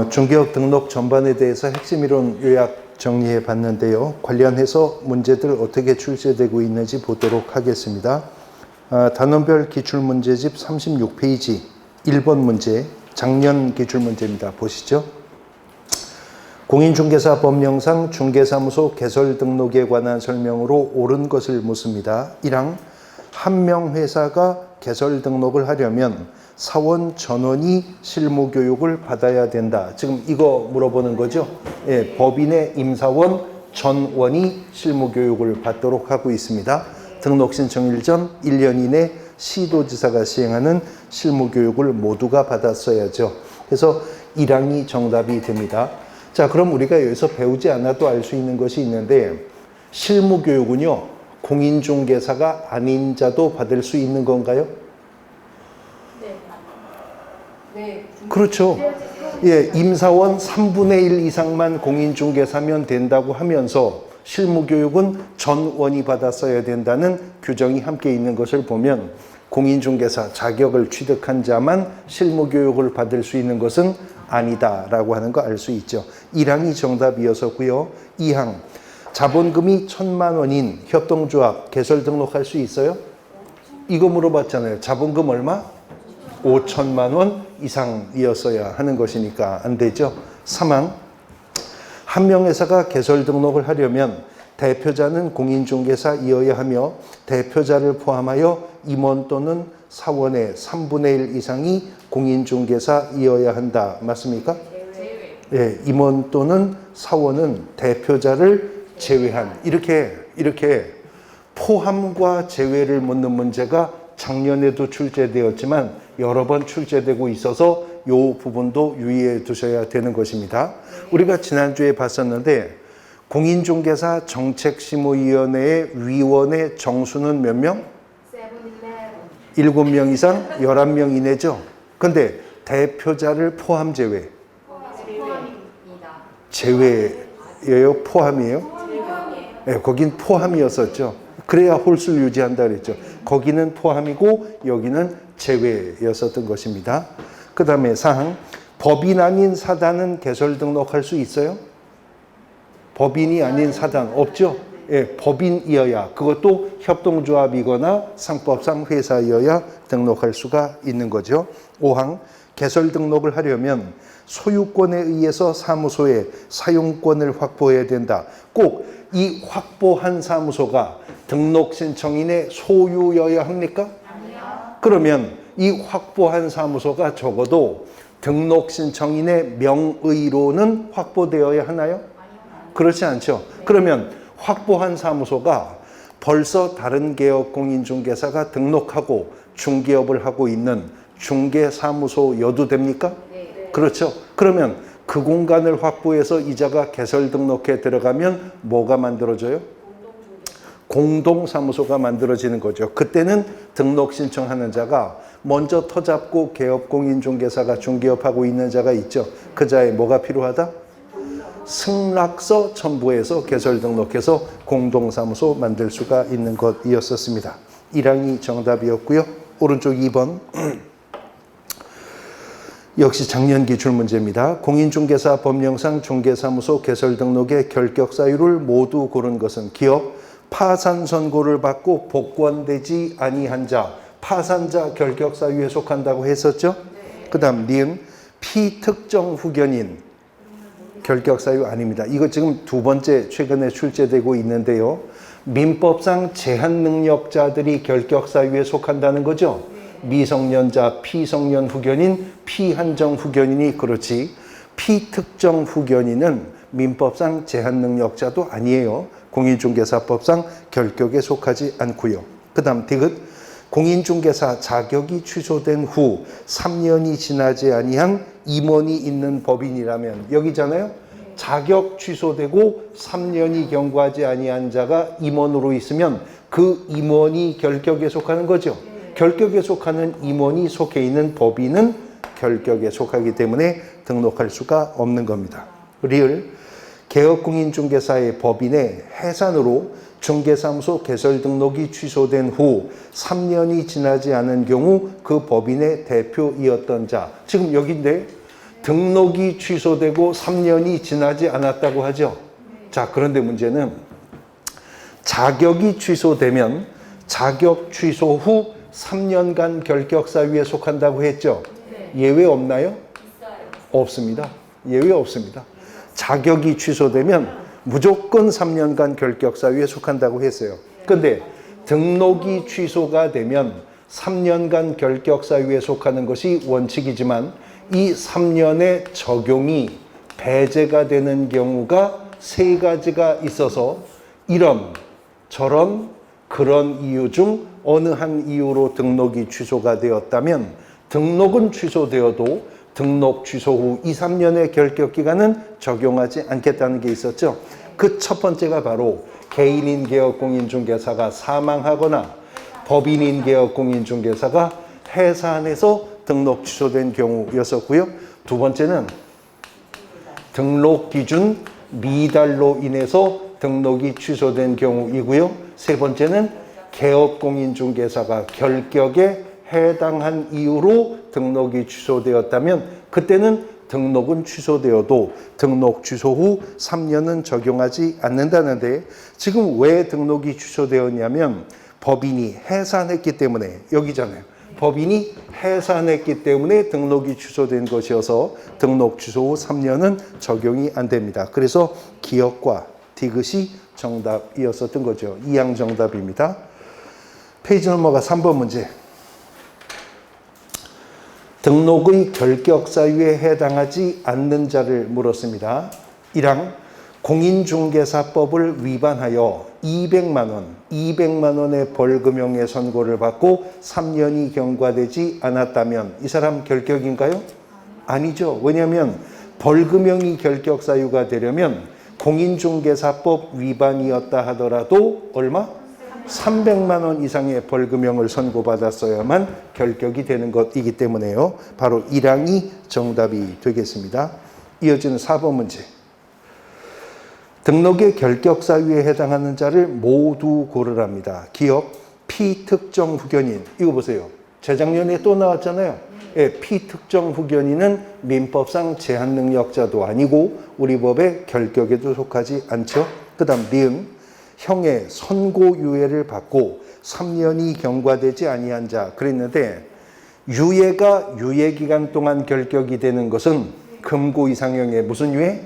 중개업 등록 전반에 대해서 핵심 이론 요약 정리해 봤는데요. 관련해서 문제들 어떻게 출제되고 있는지 보도록 하겠습니다. 단원별 기출문제집 36페이지 1번 문제, 작년 기출문제입니다. 보시죠. 공인중개사 법령상 중개사무소 개설 등록에 관한 설명으로 옳은 것을 묻습니다. 1항, 한 명 회사가 개설 등록을 하려면 사원 전원이 실무교육을 받아야 된다. 지금 이거 물어보는 거죠. 예, 법인의 임사원 전원이 실무교육을 받도록 하고 있습니다. 등록 신청일 전 1년 이내 시도지사가 시행하는 실무교육을 모두가 받았어야죠. 그래서 1항이 정답이 됩니다. 자, 그럼 우리가 여기서 배우지 않아도 알 수 있는 것이 있는데, 실무교육은요, 공인중개사가 아닌 자도 받을 수 있는 건가요? 네. 그렇죠. 예, 임사원 3분의 1 이상만 공인중개사면 된다고 하면서 실무교육은 전원이 받았어야 된다는 규정이 함께 있는 것을 보면 공인중개사 자격을 취득한 자만 실무교육을 받을 수 있는 것은 아니다라고 하는 거 알 수 있죠. 1항이 정답이어서고요. 2항, 자본금이 1,000만 원인 협동조합 개설 등록할 수 있어요? 이거 물어봤잖아요. 자본금 얼마? 5천만 원 이상이었어야 하는 것이니까 안 되죠. 3항, 한 명 회사가 개설 등록을 하려면 대표자는 공인중개사이어야 하며 대표자를 포함하여 임원 또는 사원의 3분의 1 이상이 공인중개사이어야 한다. 맞습니까? 예, 임원 또는 사원은 대표자를 제외한, 이렇게 포함과 제외를 묻는 문제가 작년에도 출제되었지만 여러 번 출제되고 있어서 이 부분도 유의해 두셔야 되는 것입니다. 우리가 지난주에 봤었는데 공인중개사 정책심의위원회의 위원의 정수는 몇 명? 7명 이상 11명 이내죠. 근데 대표자를 포함 제외. 제외예요? 포함이에요? 네, 거긴 포함이었었죠. 그래야 홀수를 유지한다 그랬죠. 거기는 포함이고 여기는 제외였었던 것입니다. 그 다음에 사항, 법인 아닌 사단은 개설 등록할 수 있어요? 법인이 아닌 사단 없죠? 예, 법인이어야, 그것도 협동조합이거나 상법상 회사이어야 등록할 수가 있는 거죠. 5항, 개설 등록을 하려면 소유권에 의해서 사무소의 사용권을 확보해야 된다. 꼭 이 확보한 사무소가 등록 신청인의 소유여야 합니까? 아니요. 그러면 이 확보한 사무소가 적어도 등록 신청인의 명의로는 확보되어야 하나요? 아니요. 그렇지 않죠. 네. 그러면 확보한 사무소가 벌써 다른 개업 공인중개사가 등록하고 중개업을 하고 있는 중개사무소여도 됩니까? 네. 그렇죠. 그러면 그 공간을 확보해서 이자가 개설 등록해 들어가면 뭐가 만들어져요? 공동사무소가 만들어지는 거죠. 그때는 등록 신청하는 자가 먼저 터잡고 개업 공인중개사가 중개업하고 있는 자가 있죠. 그 자에 뭐가 필요하다? 승낙서 첨부해서 개설 등록해서 공동사무소 만들 수가 있는 것이었었습니다. 1항이 정답이었고요. 오른쪽 2번. 역시 작년 기출문제입니다. 공인중개사 법령상 중개사무소 개설 등록의 결격 사유를 모두 고른 것은 기업, 파산 선고를 받고 복권되지 아니한 자, 파산자 결격 사유에 속한다고 했었죠? 그 다음 니은, 피특정 후견인 결격 사유 아닙니다. 이거 지금 두 번째 최근에 출제되고 있는데요. 민법상 제한 능력자들이 결격 사유에 속한다는 거죠. 미성년자, 피성년 후견인, 피한정 후견인이 그렇지, 피특정 후견인은 민법상 제한 능력자도 아니에요. 공인중개사법상 결격에 속하지 않고요. 그 다음 디귿, 공인중개사 자격이 취소된 후 3년이 지나지 아니한 임원이 있는 법인이라면, 여기잖아요. 자격 취소되고 3년이 경과하지 아니한 자가 임원으로 있으면 그 임원이 결격에 속하는 거죠. 결격에 속하는 임원이 속해 있는 법인은 결격에 속하기 때문에 등록할 수가 없는 겁니다. 리을, 개업공인중개사의 법인의 해산으로 중개사무소 개설 등록이 취소된 후 3년이 지나지 않은 경우 그 법인의 대표이었던 자. 지금 여기인데 등록이 취소되고 3년이 지나지 않았다고 하죠. 자, 그런데 문제는 자격이 취소되면 자격 취소 후 3년간 결격사유에 속한다고 했죠. 예외 없나요? 없습니다. 예외 없습니다. 자격이 취소되면 무조건 3년간 결격사유에 속한다고 했어요. 근데 등록이 취소가 되면 3년간 결격사유에 속하는 것이 원칙이지만 이 3년의 적용이 배제가 되는 경우가 3가지가 있어서 이런 저런 그런 이유 중 어느 한 이유로 등록이 취소가 되었다면 등록은 취소되어도 등록 취소 후 2, 3년의 결격 기간은 적용하지 않겠다는 게 있었죠. 그 첫 번째가 바로 개인인 개업공인중개사가 사망하거나 법인인 개업공인중개사가 해산해서 등록 취소된 경우였었고요. 두 번째는 등록 기준 미달로 인해서 등록이 취소된 경우이고요. 세 번째는 개업공인중개사가 결격에 해당한 이유로 등록이 취소되었다면 그때는 등록은 취소되어도 등록 취소 후 3년은 적용하지 않는다는데 지금 왜 등록이 취소되었냐면 법인이 해산했기 때문에 여기잖아요. 법인이 해산했기 때문에 등록이 취소된 것이어서 등록 취소 후 3년은 적용이 안 됩니다. 그래서 기억과 디귿이 정답이었었던 거죠. 2항 정답입니다. 페이지 넘어가 3번 문제. 등록의 결격사유에 해당하지 않는 자를 물었습니다. 1항 공인중개사법을 위반하여 200만 원의 벌금형의 선고를 받고 3년이 경과되지 않았다면 이 사람 결격인가요? 아니죠. 왜냐하면 벌금형이 결격사유가 되려면 공인중개사법 위반이었다 하더라도 얼마? 300만 원 이상의 벌금형을 선고받았어야만 결격이 되는 것이기 때문에요. 바로 1항이 정답이 되겠습니다. 이어지는 4번 문제. 등록의 결격사유에 해당하는 자를 모두 고르랍니다. 기억, 피특정 후견인. 이거 보세요. 재작년에 또 나왔잖아요. 예, 피특정 후견인은 민법상 제한능력자도 아니고 우리 법의 결격에도 속하지 않죠. 그 다음 니은. 형의 선고유예를 받고 3년이 경과되지 아니한 자 그랬는데 유예가 유예기간 동안 결격이 되는 것은 금고 이상형의 무슨 유예?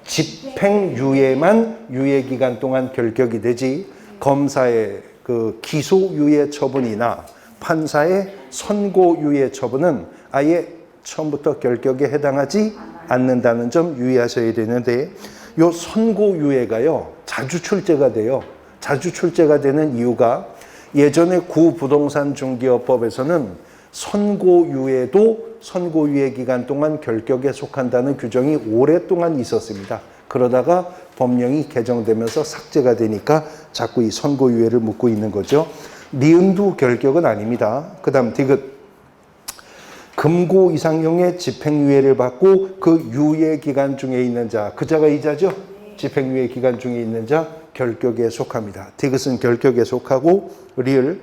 집행유예만 유예기간 동안 결격이 되지 검사의 그 기소유예 처분이나 판사의 선고유예 처분은 아예 처음부터 결격에 해당하지 않는다는 점 유의하셔야 되는데 요 선고유예가요 자주 출제가 돼요. 자주 출제가 되는 이유가 예전에 구부동산중개업법에서는 선고유예도 선고유예 기간 동안 결격에 속한다는 규정이 오랫동안 있었습니다. 그러다가 법령이 개정되면서 삭제가 되니까 자꾸 이 선고유예를 묻고 있는 거죠. 니은도 결격은 아닙니다. 그 다음 디귿. 금고 이상형의 집행유예를 받고 그 유예 기간 중에 있는 자, 그 자가 이 자죠? 집행유예 기간 중에 있는 자 결격에 속합니다. 디귿은 결격에 속하고 리을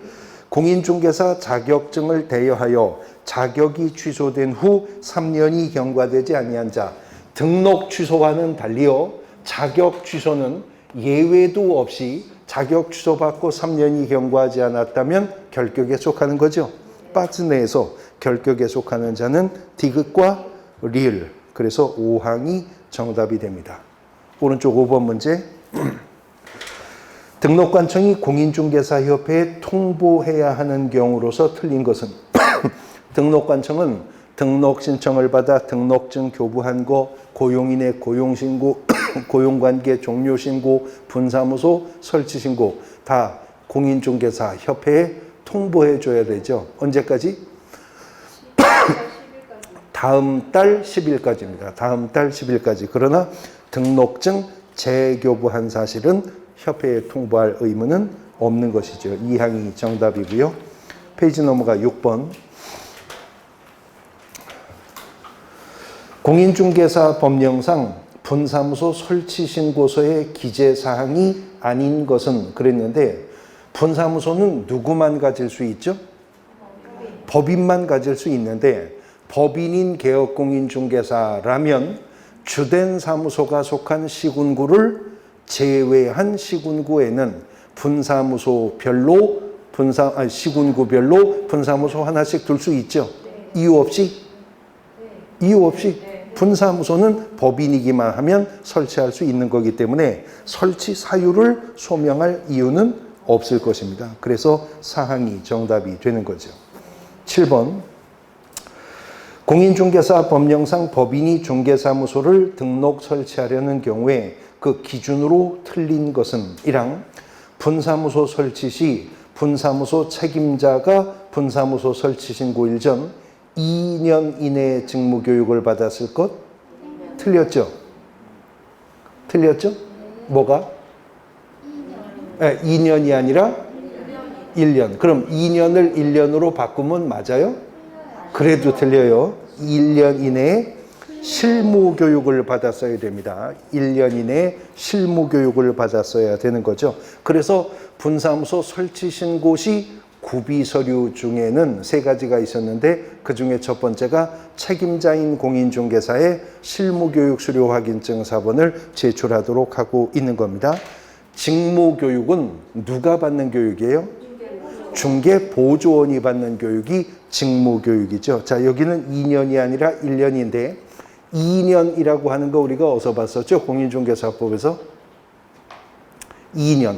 공인중개사 자격증을 대여하여 자격이 취소된 후 3년이 경과되지 아니한 자 등록 취소와는 달리요 자격 취소는 예외도 없이 자격 취소받고 3년이 경과하지 않았다면 결격에 속하는 거죠. 박스 내에서 결격에 속하는 자는 디귿과 리을. 그래서 5항이 정답이 됩니다. 오른쪽 5번 문제. 등록관청이 공인중개사협회에 통보해야 하는 경우로서 틀린 것은 등록관청은 등록 신청을 받아 등록증 교부한 거, 고용인의 고용신고, 고용관계 종료신고, 분사무소 설치신고 다 공인중개사협회에 통보해 줘야 되죠. 언제까지? 다음 달 10일까지입니다. 다음 달 10일까지. 그러나 등록증 재교부한 사실은 협회에 통보할 의무는 없는 것이죠. 2항이 정답이고요. 페이지 넘어가 6번. 공인중개사 법령상 분사무소 설치 신고서의 기재사항이 아닌 것은 그랬는데 분사무소는 누구만 가질 수 있죠? 법인만 가질 수 있는데 법인인 개업공인중개사라면 주된 사무소가 속한 시군구를 제외한 시군구에는 분사무소별로 시군구별로 분사무소 하나씩 둘 수 있죠. 이유 없이? 이유 없이 분사무소는 법인이기만 하면 설치할 수 있는 거기 때문에 설치 사유를 소명할 이유는 없을 것입니다. 그래서 사항이 정답이 되는 거죠. 7번 공인중개사 법령상 법인이 중개사무소를 등록 설치하려는 경우에 그 기준으로 틀린 것은 1항 분사무소 설치 시 분사무소 책임자가 분사무소 설치 신고일 전 2년 이내에 직무교육을 받았을 것? 틀렸죠? 틀렸죠? 뭐가? 2년이 아니라 1년. 그럼 2년을 1년으로 바꾸면 맞아요? 그래도 틀려요. 1년 이내에 실무교육을 받았어야 됩니다. 1년 이내에 실무교육을 받았어야 되는 거죠. 그래서 분사무소 설치 신고 시 구비서류 중에는 3가지가 있었는데 그 중에 첫 번째가 책임자인 공인중개사의 실무교육 수료 확인증 사본을 제출하도록 하고 있는 겁니다. 직무교육은 누가 받는 교육이에요? 중개보조원이 받는 교육이 직무교육이죠. 자, 여기는 2년이 아니라 1년인데 2년이라고 하는 거 우리가 어디서 봤었죠? 공인중개사법에서 2년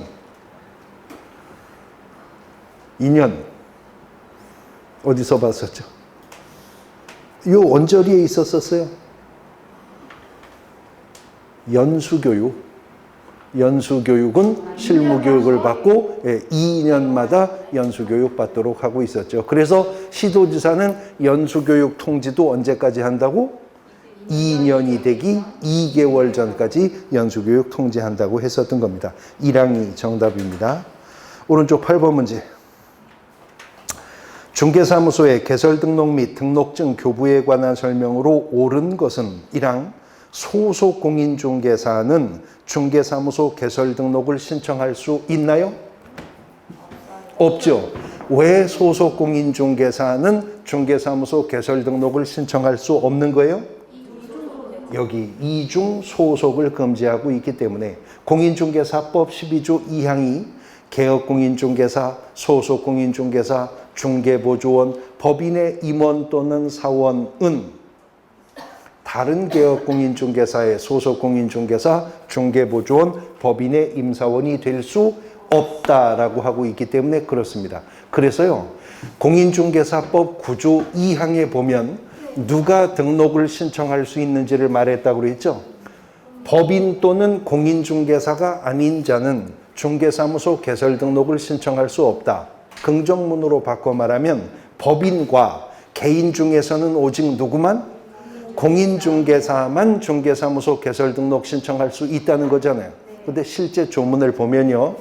어디서 봤었죠? 이 원저리에 있었었어요. 연수교육은 실무교육을 받고 2년마다 연수교육 받도록 하고 있었죠. 그래서 시도지사는 연수교육 통지도 언제까지 한다고? 2년이 되기 2개월 전까지 연수교육 통지한다고 했었던 겁니다. 1항이 정답입니다. 오른쪽 8번 문제. 중개사무소의 개설 등록 및 등록증 교부에 관한 설명으로 옳은 것은 1항 소속 공인중개사는 중개사무소 개설 등록을 신청할 수 있나요? 없죠. 왜 소속 공인중개사는 중개사무소 개설 등록을 신청할 수 없는 거예요? 여기 이중 소속을 금지하고 있기 때문에 공인중개사법 12조 2항이 개업공인중개사, 소속공인중개사, 중개보조원, 법인의 임원 또는 사원은 다른 개업공인중개사의 소속공인중개사, 중개보조원, 법인의 임사원이 될 수 없다라고 하고 있기 때문에 그렇습니다. 그래서요, 공인중개사법 9조 2항에 보면 누가 등록을 신청할 수 있는지를 말했다고 그랬죠. 법인 또는 공인중개사가 아닌 자는 중개사무소 개설 등록을 신청할 수 없다. 긍정문으로 바꿔 말하면 법인과 개인 중에서는 오직 누구만? 공인중개사만 중개사무소 개설 등록 신청할 수 있다는 거잖아요. 근데 실제 조문을 보면요,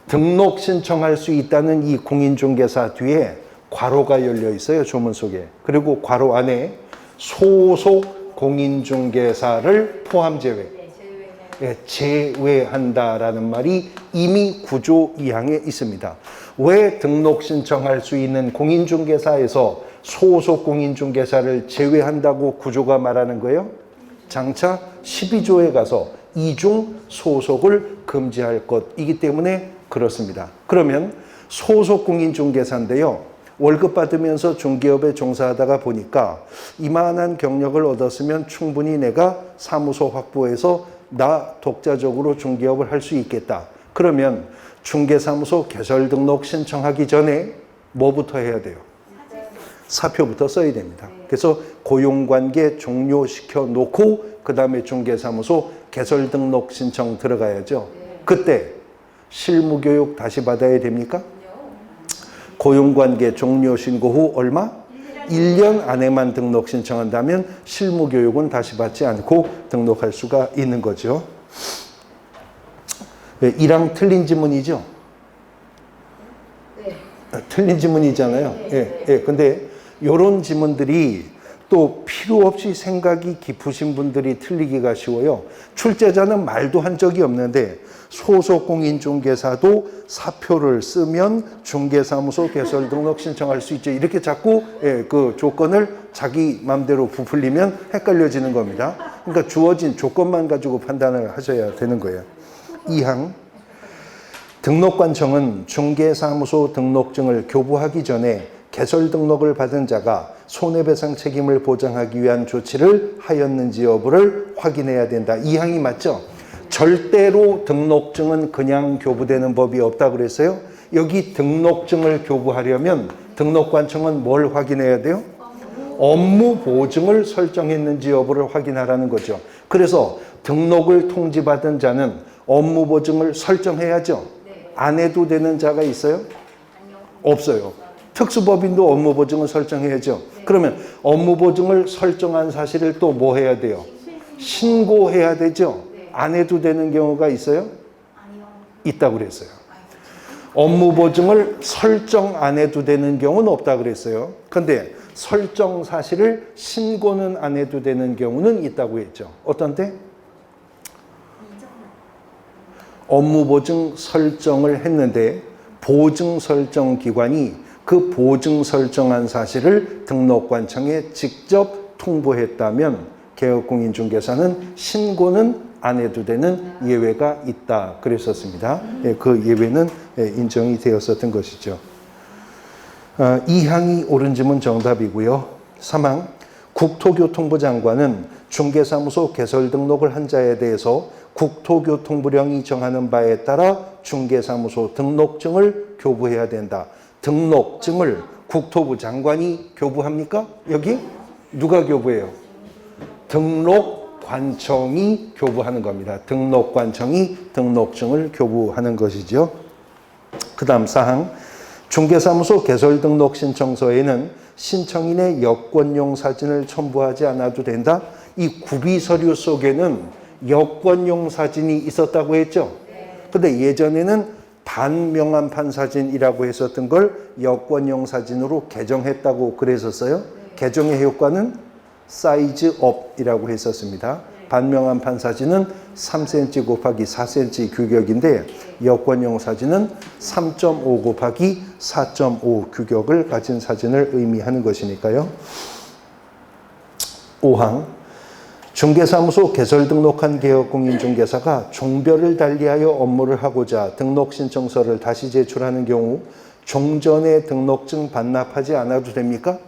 등록 신청할 수 있다는 이 공인중개사 뒤에 괄호가 열려 있어요, 조문 속에. 그리고 괄호 안에 소속 공인중개사를 포함 제외. 제외한다라는 말이 이미 9조 2항에 있습니다. 왜 등록 신청할 수 있는 공인중개사에서 소속 공인중개사를 제외한다고 구조가 말하는 거예요? 장차 12조에 가서 이중 소속을 금지할 것이기 때문에 그렇습니다. 그러면 소속 공인중개사인데요, 월급 받으면서 중개업에 종사하다가 보니까 이만한 경력을 얻었으면 충분히 내가 사무소 확보해서 나 독자적으로 중개업을 할 수 있겠다. 그러면 중개사무소 개설 등록 신청하기 전에 뭐부터 해야 돼요? 사표부터 써야 됩니다. 그래서 고용관계 종료시켜 놓고 그 다음에 중개사무소 개설 등록 신청 들어가야죠. 그때 실무교육 다시 받아야 됩니까? 고용관계 종료 신고 후 얼마? 1년 안에만 등록 신청한다면 실무교육은 다시 받지 않고 등록할 수가 있는 거죠. 1항 틀린 지문이죠? 네. 틀린 지문이잖아요. 예. 근데 이런 지문들이 또 필요 없이 생각이 깊으신 분들이 틀리기가 쉬워요. 출제자는 말도 한 적이 없는데 소속 공인중개사도 사표를 쓰면 중개사무소 개설 등록 신청할 수 있죠. 이렇게 자꾸 그 조건을 자기 마음대로 부풀리면 헷갈려지는 겁니다. 그러니까 주어진 조건만 가지고 판단을 하셔야 되는 거예요. 2항 등록관청은 중개사무소 등록증을 교부하기 전에 개설 등록을 받은 자가 손해배상 책임을 보장하기 위한 조치를 하였는지 여부를 확인해야 된다. 이 항이 맞죠? 절대로 등록증은 그냥 교부되는 법이 없다 그랬어요. 여기 등록증을 교부하려면 등록관청은 뭘 확인해야 돼요? 업무 보증을 설정했는지 여부를 확인하라는 거죠. 그래서 등록을 통지받은 자는 업무 보증을 설정해야죠. 안 해도 되는 자가 있어요? 없어요. 특수법인도 업무 보증을 설정해야죠. 그러면 업무 보증을 설정한 사실을 또 뭐 해야 돼요? 신고해야 되죠. 안 해도 되는 경우가 있어요? 있다고 그랬어요. 업무 보증을 설정 안 해도 되는 경우는 없다고 그랬어요. 근데 설정 사실을 신고는 안 해도 되는 경우는 있다고 했죠. 어떤 때? 업무 보증 설정을 했는데 보증 설정 기관이 그 보증 설정한 사실을 등록관청에 직접 통보했다면 개업공인중개사는 신고는 안 해도 되는 예외가 있다 그랬었습니다. 그 예외는 인정이 되었었던 것이죠. 2항이 옳은 질문 정답이고요. 3항 국토교통부 장관은 중개사무소 개설 등록을 한 자에 대해서 국토교통부령이 정하는 바에 따라 중개사무소 등록증을 교부해야 된다. 등록증을 국토부 장관이 교부합니까? 여기? 누가 교부해요? 등록관청이 교부하는 겁니다. 등록관청이 등록증을 교부하는 것이죠. 그 다음 4항 중개사무소 개설 등록 신청서에는 신청인의 여권용 사진을 첨부하지 않아도 된다. 이 구비서류 속에는 여권용 사진이 있었다고 했죠. 근데 예전에는 반명함판 사진이라고 했었던 걸 여권용 사진으로 개정했다고 그랬었어요. 개정의 효과는 사이즈업이라고 했었습니다. 반명함판 사진은 3cm 곱하기 4cm 규격인데 여권용 사진은 3.5 곱하기 4.5 규격을 가진 사진을 의미하는 것이니까요. 5항 중개사무소 개설 등록한 개업공인중개사가 종별을 달리하여 업무를 하고자 등록신청서를 다시 제출하는 경우 종전의 등록증 반납하지 않아도 됩니까?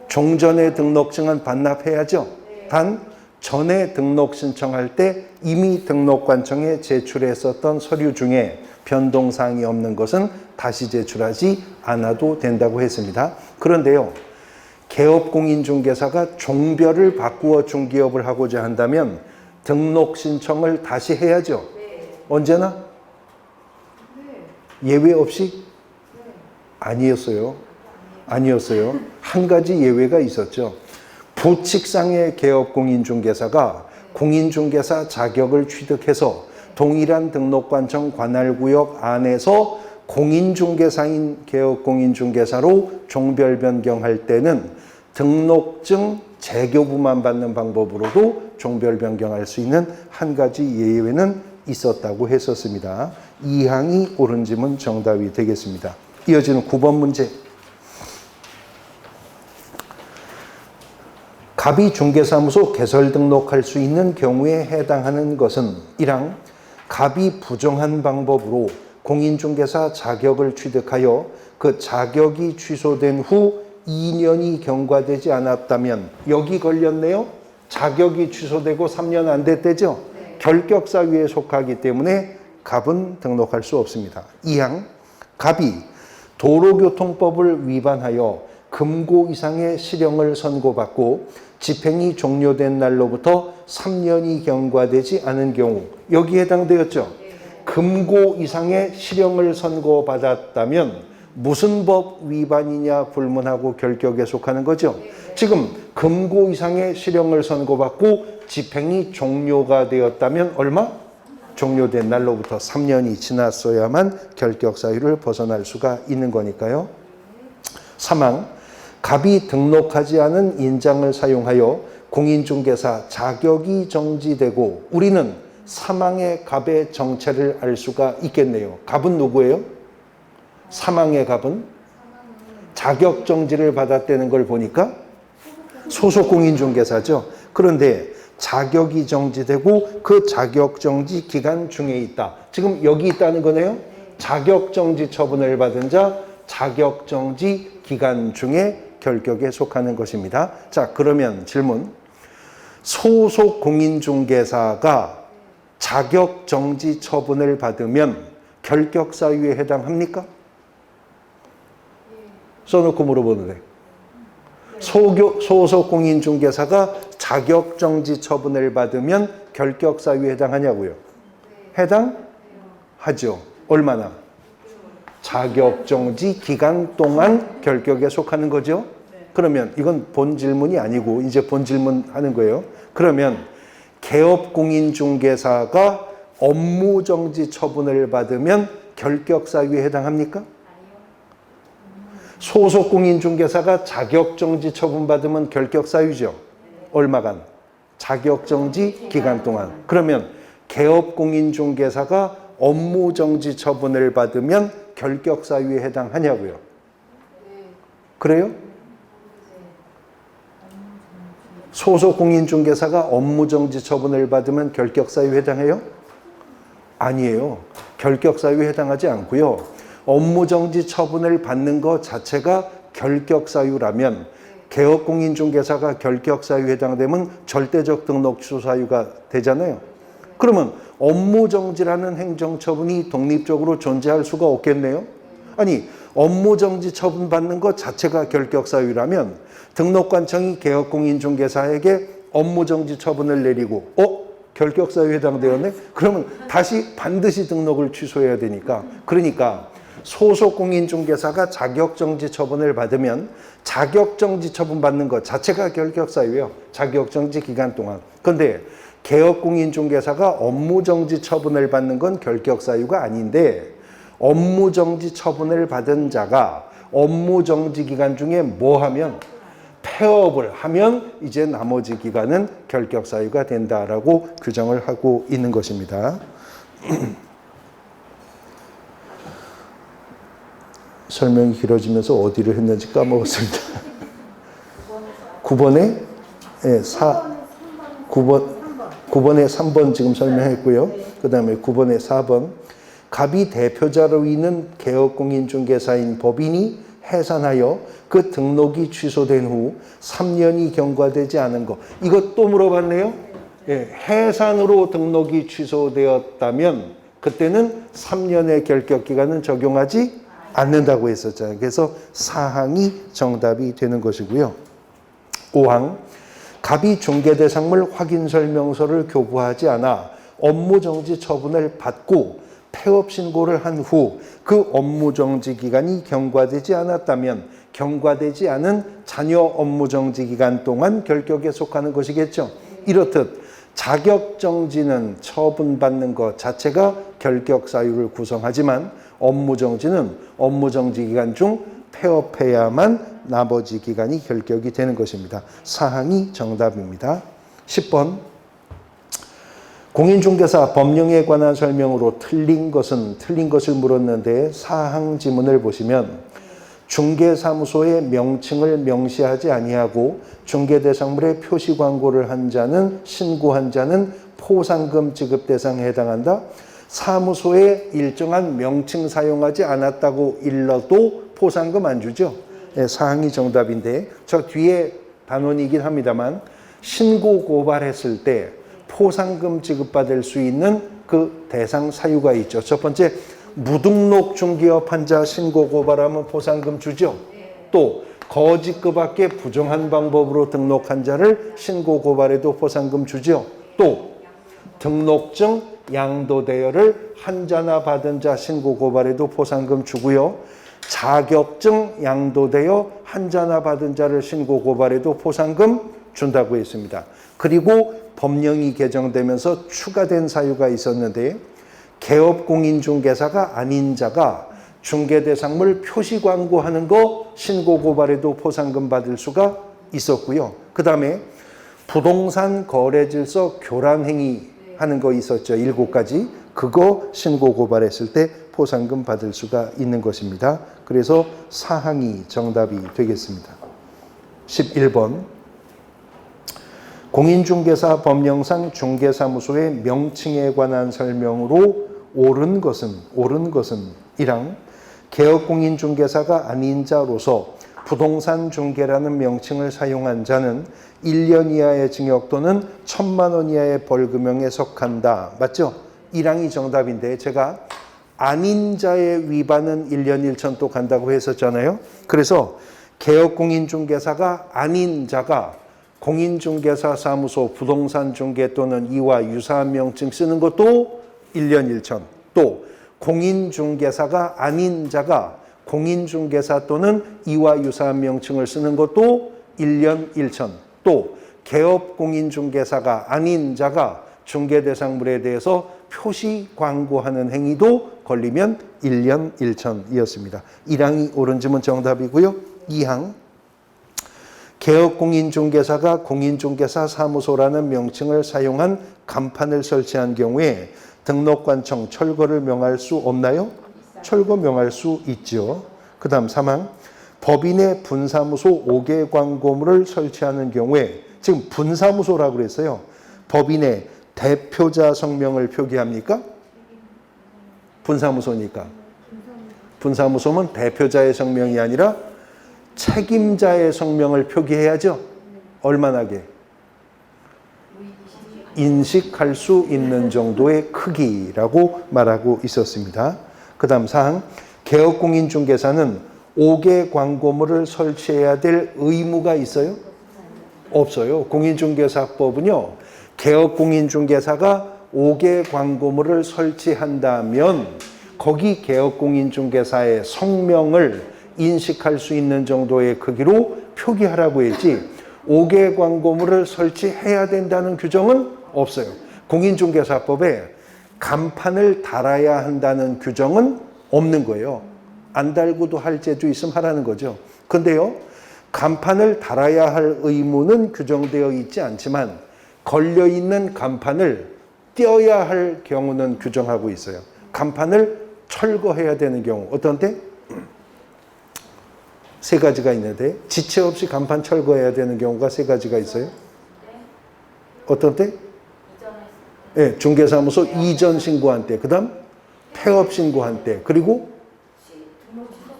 종전의 등록증은 반납해야죠. 단 전에 등록 신청할 때 이미 등록관청에 제출했었던 서류 중에 변동사항이 없는 것은 다시 제출하지 않아도 된다고 했습니다. 그런데요. 개업공인중개사가 종별을 바꾸어 중개업을 하고자 한다면 등록 신청을 다시 해야죠. 언제나? 예외 없이? 아니었어요. 한 가지 예외가 있었죠. 부칙상의 개업공인중개사가 공인중개사 자격을 취득해서 동일한 등록관청 관할구역 안에서 공인중개사인 개업공인중개사로 종별 변경할 때는 등록증 재교부만 받는 방법으로도 종별 변경할 수 있는 한 가지 예외는 있었다고 했었습니다. 2항이 옳은 질문 정답이 되겠습니다. 이어지는 9번 문제. 갑이 중개사무소 개설 등록할 수 있는 경우에 해당하는 것은 1항 갑이 부정한 방법으로 공인중개사 자격을 취득하여 그 자격이 취소된 후 2년이 경과되지 않았다면 여기 걸렸네요. 자격이 취소되고 3년 안 됐대죠. 결격사유에 속하기 때문에 갑은 등록할 수 없습니다. 2항 갑이 도로교통법을 위반하여 금고 이상의 실형을 선고받고 집행이 종료된 날로부터 3년이 경과되지 않은 경우 여기에 해당되었죠. 금고 이상의 실형을 선고받았다면 무슨 법 위반이냐 불문하고 결격에 속하는 거죠. 지금 금고 이상의 실형을 선고받고 집행이 종료가 되었다면 얼마? 종료된 날로부터 3년이 지났어야만 결격 사유를 벗어날 수가 있는 거니까요. 3항 갑이 등록하지 않은 인장을 사용하여 공인중개사 자격이 정지되고 우리는 사망의 갑의 정체를 알 수가 있겠네요. 갑은 누구예요? 사망의 갑은 자격 정지를 받았다는 걸 보니까 소속 공인중개사죠. 그런데 자격이 정지되고 그 자격 정지 기간 중에 있다. 지금 여기 있다는 거네요. 자격 정지 처분을 받은 자, 자격 정지 기간 중에 결격에 속하는 것입니다. 자, 그러면 질문. 소속 공인중개사가 자격 정지 처분을 받으면 결격 사유에 해당합니까? 써놓고 물어보는데. 소속 공인중개사가 자격 정지 처분을 받으면 결격 사유에 해당하냐고요? 해당하죠. 얼마나? 자격 정지 기간 동안 결격에 속하는 거죠. 그러면 이건 본 질문이 아니고 이제 본 질문 하는 거예요. 그러면 개업 공인중개사가 업무 정지 처분을 받으면 결격 사유에 해당합니까? 소속 공인중개사가 자격 정지 처분 받으면 결격 사유죠. 얼마간? 자격 정지 기간 동안. 그러면 개업 공인중개사가 업무 정지 처분을 받으면 결격 사유에 해당하냐고요? 그래요? 소속 공인중개사가 업무 정지 처분을 받으면 결격 사유에 해당해요? 아니에요. 결격 사유에 해당하지 않고요. 업무 정지 처분을 받는 것 자체가 결격 사유라면 개업 공인중개사가 결격 사유에 해당되면 절대적 등록 취소 사유가 되잖아요. 그러면 업무 정지라는 행정처분이 독립적으로 존재할 수가 없겠네요. 아니, 업무 정지 처분 받는 것 자체가 결격 사유라면 등록관청이 개업 공인중개사에게 업무 정지 처분을 내리고 결격 사유에 해당되었네? 그러면 다시 반드시 등록을 취소해야 되니까. 그러니까 소속 공인중개사가 자격정지 처분을 받으면 자격정지 처분 받는 것 자체가 결격 사유예요. 자격정지 기간 동안. 그런데 개업 공인중개사가 업무정지 처분을 받는 건 결격 사유가 아닌데 업무정지 처분을 받은 자가 업무정지 기간 중에 뭐 하면 폐업을 하면 이제 나머지 기간은 결격 사유가 된다라고 규정을 하고 있는 것입니다. 설명이 길어지면서 어디를 했는지 까먹었습니다. 9번에 9번에 3번 지금 설명했고요. 그 다음에 9번에 4번. 갑이 대표자로 있는 개업공인중개사인 법인이 해산하여 그 등록이 취소된 후 3년이 경과되지 않은 것. 이것 또 물어봤네요. 해산으로 등록이 취소되었다면 그때는 3년의 결격기간은 적용하지 않는다고 했었잖아요. 그래서 4항이 정답이 되는 것이고요. 5항. 갑이 중개대상물 확인설명서를 교부하지 않아 업무정지 처분을 받고 폐업신고를 한 후 그 업무정지 기간이 경과되지 않았다면 경과되지 않은 잔여 업무정지 기간 동안 결격에 속하는 것이겠죠. 이렇듯 자격정지는 처분받는 것 자체가 결격 사유를 구성하지만 업무정지는 업무정지 기간 중 폐업해야만 나머지 기간이 결격이 되는 것입니다. 4항이 정답입니다. 10번. 공인중개사 법령에 관한 설명으로 틀린 것을 물었는데 4항 지문을 보시면 중개사무소의 명칭을 명시하지 아니하고 중개대상물의 표시 광고를 한 자는 신고한 자는 포상금 지급 대상에 해당한다. 사무소에 일정한 명칭 사용하지 않았다고 일러도 포상금 안 주죠. 네, 사항이 정답인데 저 뒤에 단원이긴 합니다만 신고 고발했을 때 포상금 지급받을 수 있는 그 대상 사유가 있죠. 첫 번째, 무등록 중개업 환자 신고 고발하면 포상금 주죠. 또 거짓그밖에 부정한 방법으로 등록한 자를 신고 고발해도 포상금 주죠. 또 등록증 양도대여를 한자나 받은 자 신고 고발해도 포상금 주고요. 자격증 양도대여 한자나 받은 자를 신고 고발해도 포상금 준다고 했습니다. 그리고 법령이 개정되면서 추가된 사유가 있었는데 개업공인중개사가 아닌 자가 중개대상물 표시 광고하는 거 신고 고발에도 포상금 받을 수가 있었고요. 그 다음에 부동산 거래질서 교란행위 하는 거 있었죠. 7가지. 그거 신고 고발했을 때 포상금 받을 수가 있는 것입니다. 그래서 사항이 정답이 되겠습니다. 11번 공인중개사 법령상 중개사무소의 명칭에 관한 설명으로 옳은 것은 이랑 개업공인중개사가 아닌 자로서 부동산 중개라는 명칭을 사용한 자는 1년 이하의 징역 또는 1,000만 원 이하의 벌금형에 속한다. 맞죠? 1항이 정답인데 제가 아닌 자의 위반은 1년 1천 또 간다고 했었잖아요. 그래서 개업공인중개사가 아닌 자가 공인중개사 사무소 부동산 중개 또는 이와 유사한 명칭 쓰는 것도 1년 1천. 또 공인중개사가 아닌 자가 공인중개사 또는 이와 유사한 명칭을 쓰는 것도 1년 1천. 또 개업공인중개사가 아닌 자가 중개대상물에 대해서 표시 광고하는 행위도 걸리면 1년 1천이었습니다. 1항이 옳은 질문 정답이고요. 2항 개업공인중개사가 공인중개사 사무소라는 명칭을 사용한 간판을 설치한 경우에 등록관청 철거를 명할 수 없나요? 철거 명할 수 있죠. 그 다음 3항 법인의 분사무소 5개 광고물을 설치하는 경우에 지금 분사무소라고 그랬어요. 법인의 대표자 성명을 표기합니까? 분사무소니까. 분사무소면 대표자의 성명이 아니라 책임자의 성명을 표기해야죠. 얼마나게? 인식할 수 있는 정도의 크기라고 말하고 있었습니다. 그 다음 사항 개업공인중개사는 5개 광고물을 설치해야 될 의무가 있어요? 없어요. 공인중개사법은요. 개업공인중개사가 5개 광고물을 설치한다면 거기 개업공인중개사의 성명을 인식할 수 있는 정도의 크기로 표기하라고 했지 5개 광고물을 설치해야 된다는 규정은 없어요. 공인중개사법에 간판을 달아야 한다는 규정은 없는 거예요. 안 달고도 할 제도 있으면 하라는 거죠. 근데요. 간판을 달아야 할 의무는 규정되어 있지 않지만 걸려있는 간판을 떼어야 할 경우는 규정하고 있어요. 간판을 철거해야 되는 경우. 어떤 때? 3가지가 있는데 지체 없이 간판 철거해야 되는 경우가 3가지가 있어요. 어떤 때? 네, 중개사무소 이전 신고한 때. 그 다음 폐업 신고한 때. 그리고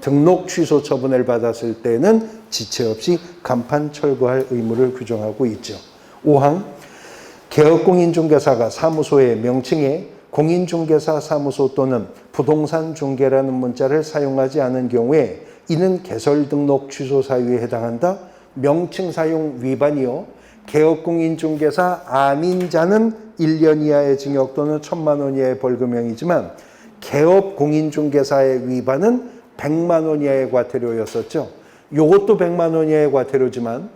등록 취소 처분을 받았을 때는 지체 없이 간판 철거할 의무를 규정하고 있죠. 5항 개업공인중개사가 사무소의 명칭에 공인중개사 사무소 또는 부동산 중개라는 문자를 사용하지 않은 경우에 이는 개설 등록 취소 사유에 해당한다. 명칭 사용 위반이요. 개업공인중개사 아닌 자는 1년 이하의 징역 또는 1,000만 원 이하의 벌금형이지만 개업공인중개사의 위반은 100만 원 이하의 과태료였었죠. 이것도 100만 원 이하의 과태료지만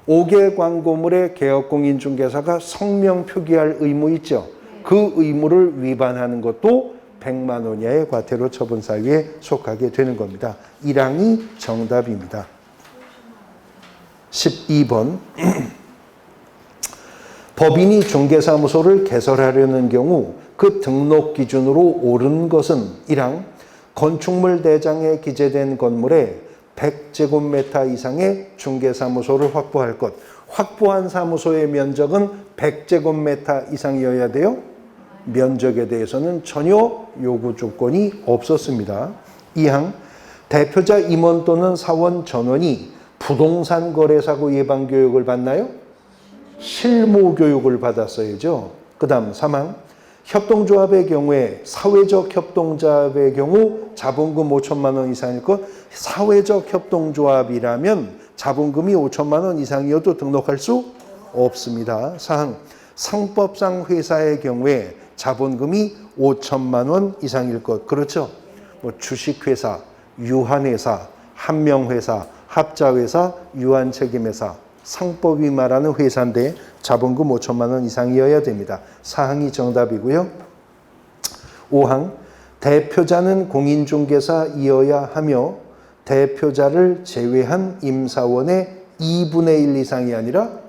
5개 광고물에 개업공인중개사가 성명 표기할 의무 있죠. 그 의무를 위반하는 것도 100만 원 이하의 과태료 처분 사유에 속하게 되는 겁니다. 1항이 정답입니다. 12번 법인이 중개사무소를 개설하려는 경우 그 등록 기준으로 옳은 것은 1항 건축물 대장에 기재된 건물에 100제곱미터 이상의 중개사무소를 확보할 것. 확보한 사무소의 면적은 100제곱미터 이상이어야 돼요. 면적에 대해서는 전혀 요구 조건이 없었습니다. 2항 대표자 임원 또는 사원 전원이 부동산 거래사고 예방 교육을 받나요? 실무 교육을 받았어야죠. 그 다음 3항 협동조합의 경우에 사회적 협동조합의 경우 자본금 5천만 원 이상일 것. 사회적 협동조합이라면 자본금이 5천만 원 이상이어도 등록할 수 없습니다. 4항 상법상 회사의 경우에 자본금이 5천만 원 이상일 것. 그렇죠? 뭐 주식회사, 유한회사, 한명회사, 합자회사, 유한책임회사. 상법이 말하는 회사인데 자본금 5천만 원 이상이어야 됩니다. 4항이 정답이고요. 5항 대표자는 공인중개사이어야 하며 대표자를 제외한 임사원의 2분의 1 이상이 아니라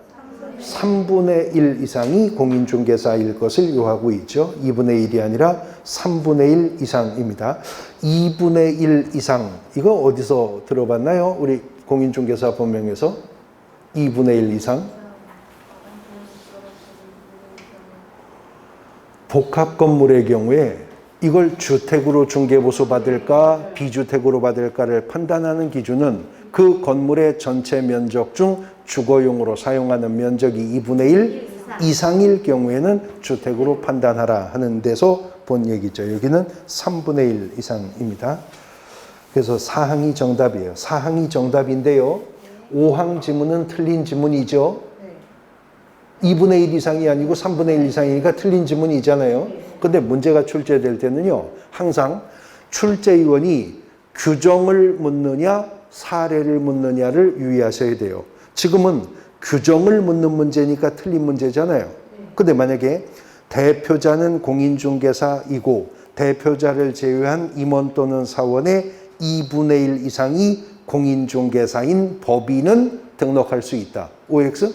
3분의 1 이상이 공인중개사일 것을 요하고 있죠. 2분의 1이 아니라 3분의 1 이상입니다. 2분의 1 이상, 이거 어디서 들어봤나요? 우리 공인중개사 법령에서 2분의 1 이상. 복합 건물의 경우에 이걸 주택으로 중개보수 받을까 비주택으로 받을까를 판단하는 기준은 그 건물의 전체 면적 중 주거용으로 사용하는 면적이 2분의 1 이상일 경우에는 주택으로 판단하라 하는 데서 본 얘기죠. 여기는 3분의 1 이상입니다. 그래서 4항이 정답이에요. 4항이 정답인데요. 5항 지문은 틀린 지문이죠. 2분의 1 이상이 아니고 3분의 1 이상이니까 틀린 지문이잖아요. 근데 문제가 출제될 때는요, 항상 출제위원이 규정을 묻느냐 사례를 묻느냐를 유의하셔야 돼요. 지금은 규정을 묻는 문제니까 틀린 문제잖아요. 근데 만약에 대표자는 공인중개사이고 대표자를 제외한 임원 또는 사원의 2분의 1 이상이 공인중개사인 법인은 등록할 수 있다. OX?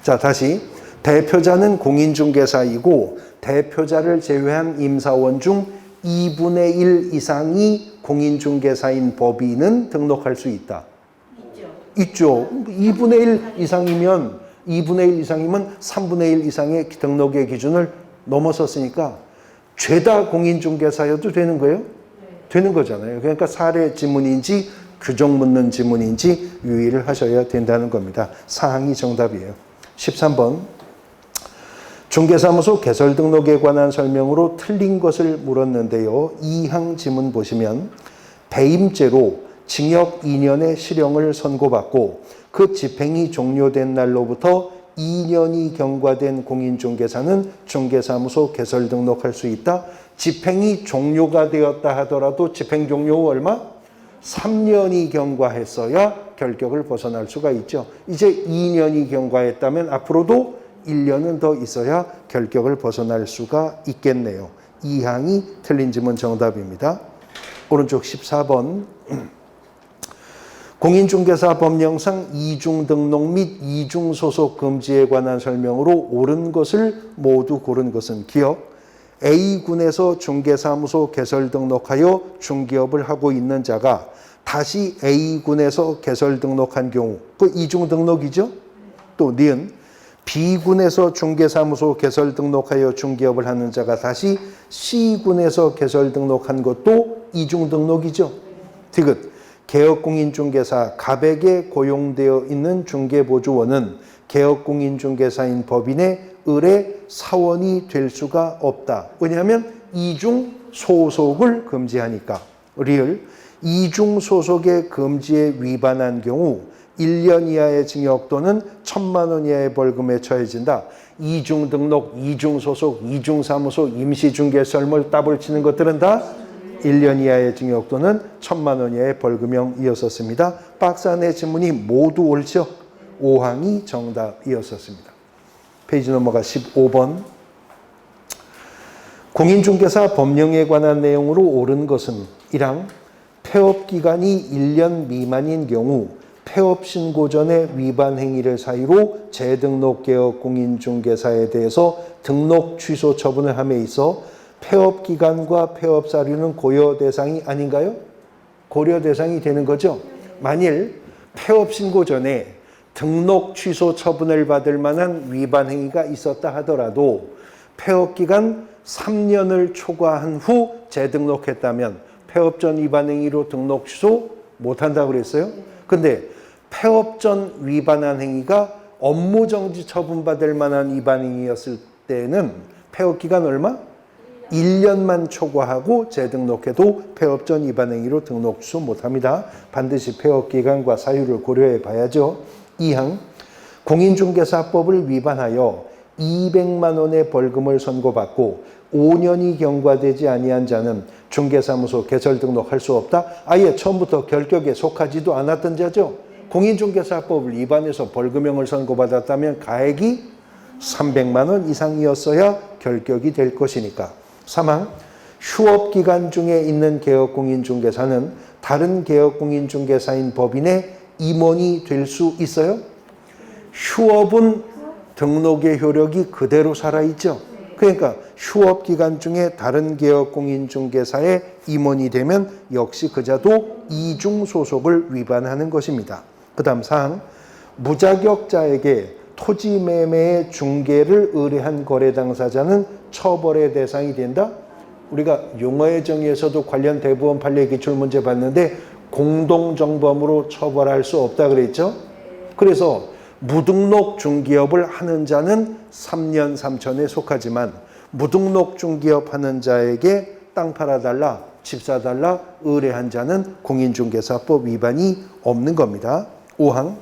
자, 다시. 대표자는 공인중개사이고 대표자를 제외한 임사원 중 2분의 1 이상이 공인중개사인 법인은 등록할 수 있다. 있죠. 2분의 1 이상이면 3분의 1 이상의 등록의 기준을 넘어섰으니까 죄다 공인중개사여도 되는 거예요? 되는 거잖아요. 그러니까 사례 지문인지 규정 묻는 지문인지 유의를 하셔야 된다는 겁니다. 사항이 정답이에요. 13번. 중개사무소 개설 등록에 관한 설명으로 틀린 것을 물었는데요. 2항 지문 보시면 배임죄로 징역 2년의 실형을 선고받고 그 집행이 종료된 날로부터 2년이 경과된 공인중개사는 중개사무소 개설 등록할 수 있다. 집행이 종료가 되었다 하더라도 집행 종료 후 얼마? 3년이 경과했어야 결격을 벗어날 수가 있죠. 이제 2년이 경과했다면 앞으로도 1년은 더 있어야 결격을 벗어날 수가 있겠네요. 2항이 틀린 지문 정답입니다. 오른쪽 14번. 공인중개사 법령상 이중 등록 및 이중 소속 금지에 관한 설명으로 옳은 것을 모두 고른 것은 기업. A군에서 중개사무소 개설 등록하여 중개업을 하고 있는 자가 다시 A군에서 개설 등록한 경우, 그 이중 등록이죠? 또 니은 B군에서 중개사무소 개설 등록하여 중개업을 하는 자가 다시 C군에서 개설 등록한 것도 이중 등록이죠. 디귿 개업공인중개사 갑에게 고용되어 있는 중개보조원은 개업공인중개사인 법인의 을의 사원이 될 수가 없다. 왜냐하면 이중 소속을 금지하니까. 리을 이중 소속의 금지에 위반한 경우 1년 이하의 징역 또는 1,000만 원 이하의 벌금에 처해진다. 이중 등록, 이중 소속, 이중 사무소, 임시중개 썰물 따블 치는 것들은 다 1년 이하의 징역 또는 1,000만 원 이하의 벌금형이었었습니다. 박스 안의 지문이 모두 옳죠? 5항이 정답이었었습니다. 페이지 넘어가 15번. 공인중개사 법령에 관한 내용으로 옳은 것은 1항 폐업기간이 1년 미만인 경우 폐업신고 전에 위반 행위를 사유로 재등록개업 공인중개사에 대해서 등록 취소 처분을 함에 있어 폐업기간과 폐업사유는 고려 대상이 아닌가요? 고려 대상이 되는 거죠. 만일 폐업신고 전에 등록 취소 처분을 받을 만한 위반 행위가 있었다 하더라도 폐업기간 3년을 초과한 후 재등록했다면 폐업 전 위반 행위로 등록 취소 못한다고 그랬어요. 근데 폐업 전 위반한 행위가 업무정지 처분받을 만한 위반 행위였을 때는 폐업기간 얼마? 1년만 초과하고 재등록해도 폐업 전 위반 행위로 등록 취소 못합니다. 반드시 폐업기간과 사유를 고려해 봐야죠. 2항 공인중개사법을 위반하여 200만 원의 벌금을 선고받고 5년이 경과되지 아니한 자는 중개사무소 개설 등록할 수 없다. 아예 처음부터 결격에 속하지도 않았던 자죠. 공인중개사법을 위반해서 벌금형을 선고받았다면 가액이 300만 원 이상이었어야 결격이 될 것이니까. 사망, 휴업기간 중에 있는 개업공인중개사는 다른 개업공인중개사인 법인의 임원이 될 수 있어요? 휴업은 등록의 효력이 그대로 살아있죠. 그러니까 휴업기간 중에 다른 개업공인중개사의 임원이 되면 역시 그자도 이중소속을 위반하는 것입니다. 그 다음 사항, 무자격자에게 토지 매매의 중개를 의뢰한 거래 당사자는 처벌의 대상이 된다? 우리가 용어의 정의에서도 관련 대부분 판례 기출문제 봤는데 공동정범으로 처벌할 수 없다 그랬죠? 그래서 무등록 중개업을 하는 자는 3년 3천에 속하지만 무등록 중개업 하는 자에게 땅 팔아달라, 집 사달라 의뢰한 자는 공인중개사법 위반이 없는 겁니다. 5항,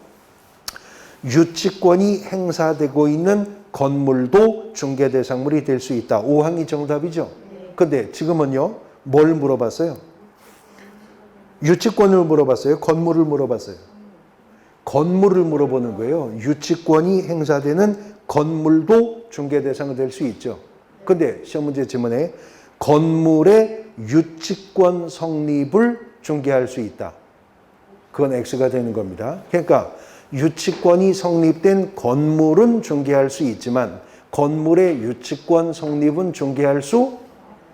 유치권이 행사되고 있는 건물도 중개대상물이 될 수 있다. 5항이 정답이죠. 근데 지금은요, 뭘 물어봤어요? 유치권을 물어봤어요? 건물을 물어봤어요? 건물을 물어보는 거예요. 유치권이 행사되는 건물도 중개대상이 될 수 있죠. 근데 시험 문제 지문에 건물의 유치권 성립을 중개할 수 있다. 그건 X가 되는 겁니다. 그러니까 유치권이 성립된 건물은 중개할 수 있지만 건물의 유치권 성립은 중개할 수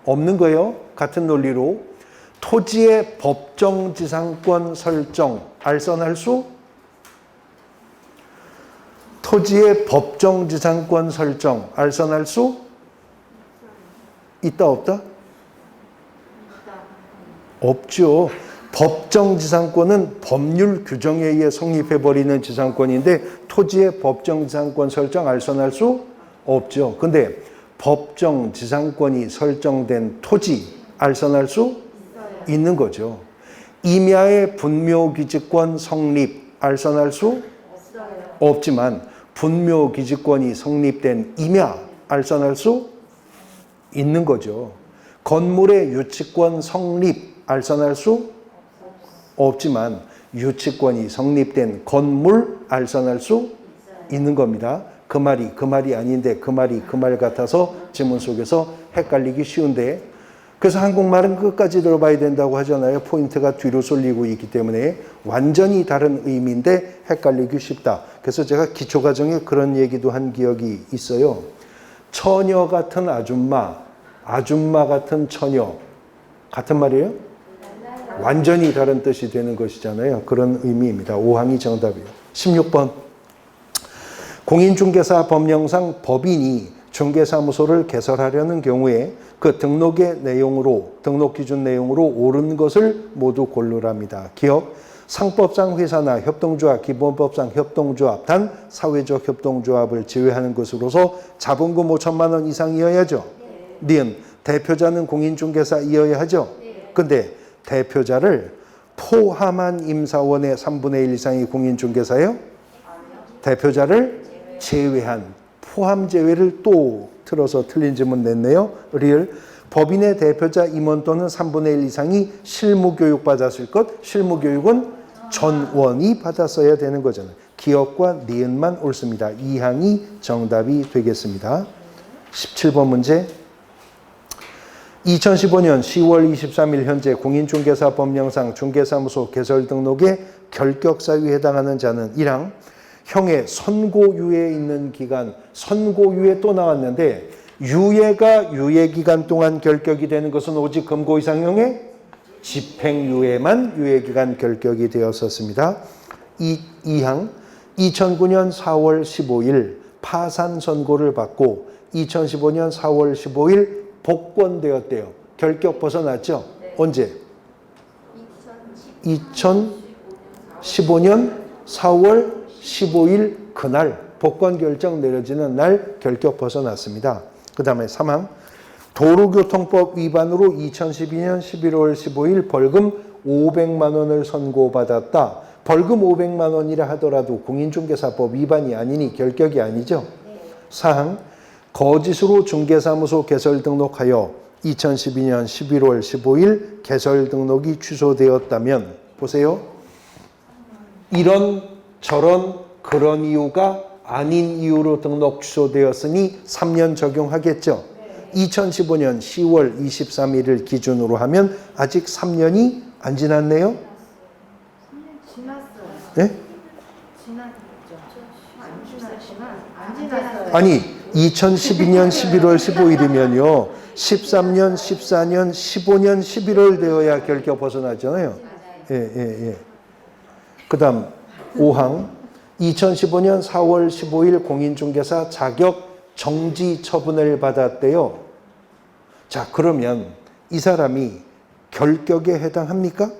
없는 거예요. 같은 논리로 토지의 법정지상권 설정 알선할 수? 토지의 법정지상권 설정 알선할 수? 있다 없다? 없죠. 법정지상권은 법률 규정에 의해 성립해버리는 지상권인데 토지의 법정지상권 설정 알선할 수 없죠. 근데 법정지상권이 설정된 토지 알선할 수 있는 거죠. 임야의 분묘기지권 성립 알선할 수 없지만 분묘기지권이 성립된 임야 알선할 수 있는 거죠. 건물의 유치권 성립 알선할 수 없지만 유치권이 성립된 건물 알선할 수 있는 겁니다. 그 말이 아닌데 그 말 같아서 지문 속에서 헷갈리기 쉬운데 그래서 한국말은 끝까지 들어봐야 된다고 하잖아요. 포인트가 뒤로 쏠리고 있기 때문에 완전히 다른 의미인데 헷갈리기 쉽다. 그래서 제가 기초과정에 그런 얘기도 한 기억이 있어요. 처녀 같은 아줌마, 아줌마 같은 처녀 같은 말이에요? 완전히 다른 뜻이 되는 것이잖아요. 그런 의미입니다. 5항이 정답이에요. 16번. 공인중개사 법령상 법인이 중개사무소를 개설하려는 경우에 그 등록의 내용으로, 등록 기준 내용으로 옳은 것을 모두 고르랍니다. 기억, 상법상 회사나 협동조합, 기본법상 협동조합, 단 사회적 협동조합을 제외하는 것으로서 자본금 5천만 원 이상이어야죠. 니은, 대표자는 공인중개사이어야 하죠. 근데 대표자를 포함한 임사원의 3분의 1 이상이 공인중개사예요? 대표자를 제외한, 포함 제외를 또 틀어서 틀린 질문 냈네요. 리을, 법인의 대표자 임원 또는 3분의 1 이상이 실무교육 받았을 것, 실무교육은 전원이 받았어야 되는 거잖아요. 기억과 니은만 옳습니다. 2항이 정답이 되겠습니다. 17번 문제. 2015년 10월 23일 현재 공인중개사 법령상 중개사무소 개설 등록의 결격사유에 해당하는 자는 1항, 형의 선고유예에 있는 기간, 선고유예 또 나왔는데 유예가 유예기간 동안 결격이 되는 것은 오직 금고 이상형의 집행유예만 유예기간 결격이 되었었습니다. 2항, 2009년 4월 15일 파산 선고를 받고 2015년 4월 15일 복권되었대요. 결격 벗어났죠? 네. 언제? 2015년 4월 15일 그날 복권 결정 내려지는 날 결격 벗어났습니다. 그 다음에 3항, 도로교통법 위반으로 2012년 11월 15일 벌금 500만 원을 선고받았다. 벌금 500만 원이라 하더라도 공인중개사법 위반이 아니니 결격이 아니죠. 4항, 거짓으로 중개사무소 개설 등록하여 2012년 11월 15일 개설 등록이 취소되었다면 보세요. 이런 저런 그런 이유가 아닌 이유로 등록 취소되었으니 3년 적용하겠죠. 2015년 10월 23일을 기준으로 하면 아직 3년이 안 지났네요. 지났어요. 네? 지났죠. 안 지났지만 안 지났어요. 아니 2012년 11월 15일이면요 13년, 14년, 15년 11월 되어야 결격 벗어나잖아요. 예. 그 다음 5항 2015년 4월 15일 공인중개사 자격 정지 처분을 받았대요. 자, 그러면 이 사람이 결격에 해당합니까?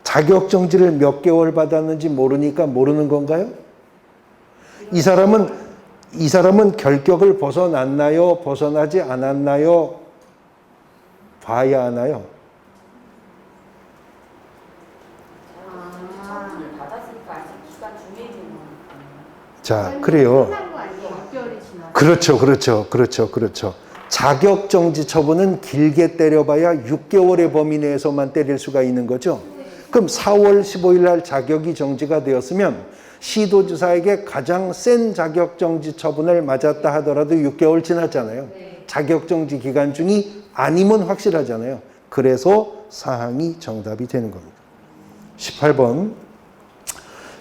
자격 정지를 몇 개월 받았는지 모르니까 모르는 건가요? 이 사람은 결격을 벗어났나요? 벗어나지 않았나요? 봐야 하나요? 자, 그래요. 끝난 거 아니에요? 6개월이 지나서. 그렇죠. 자격정지 처분은 길게 때려봐야 6개월의 범위 내에서만 때릴 수가 있는 거죠. 그럼 4월 15일 날 자격이 정지가 되었으면 시도지사에게 가장 센 자격정지 처분을 맞았다 하더라도 6개월 지났잖아요. 자격정지 기간 중이 아니면 확실하잖아요. 그래서 사항이 정답이 되는 겁니다. 18번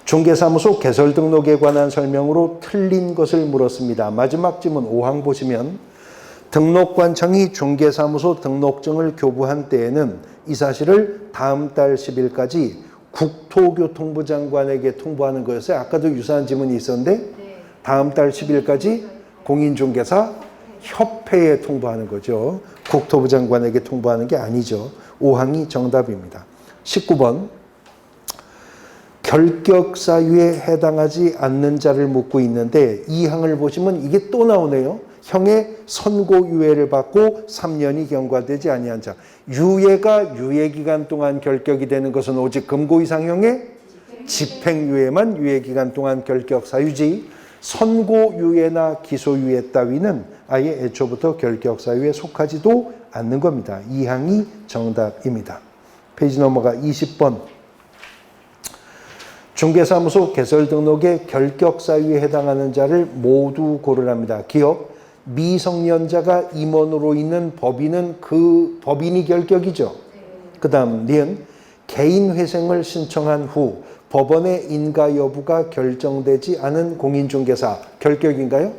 중개사무소 개설 등록에 관한 설명으로 틀린 것을 물었습니다. 마지막 지문 5항 보시면 등록관청이 중개사무소 등록증을 교부한 때에는 이 사실을 다음 달 10일까지 국토교통부 장관에게 통보하는 거였어요. 아까도 유사한 지문이 있었는데 다음 달 10일까지 공인중개사 협회에 통보하는 거죠. 국토부 장관에게 통보하는 게 아니죠. 5항이 정답입니다. 19번 결격 사유에 해당하지 않는 자를 묻고 있는데 이 항을 보시면 이게 또 나오네요. 형의 선고유예를 받고 3년이 경과되지 아니한 자. 유예가 유예기간 동안 결격이 되는 것은 오직 금고 이상형의 집행유예만 유예기간 동안 결격 사유지 선고유예나 기소유예 따위는 아예 애초부터 결격 사유에 속하지도 않는 겁니다. 이 항이 정답입니다. 페이지 넘어가 20번 중개사무소 개설 등록에 결격 사유에 해당하는 자를 모두 고르랍니다. 기억, 미성년자가 임원으로 있는 법인은 그 법인이 결격이죠. 그 다음 니은 개인회생을 신청한 후 법원의 인가 여부가 결정되지 않은 공인중개사 결격인가요?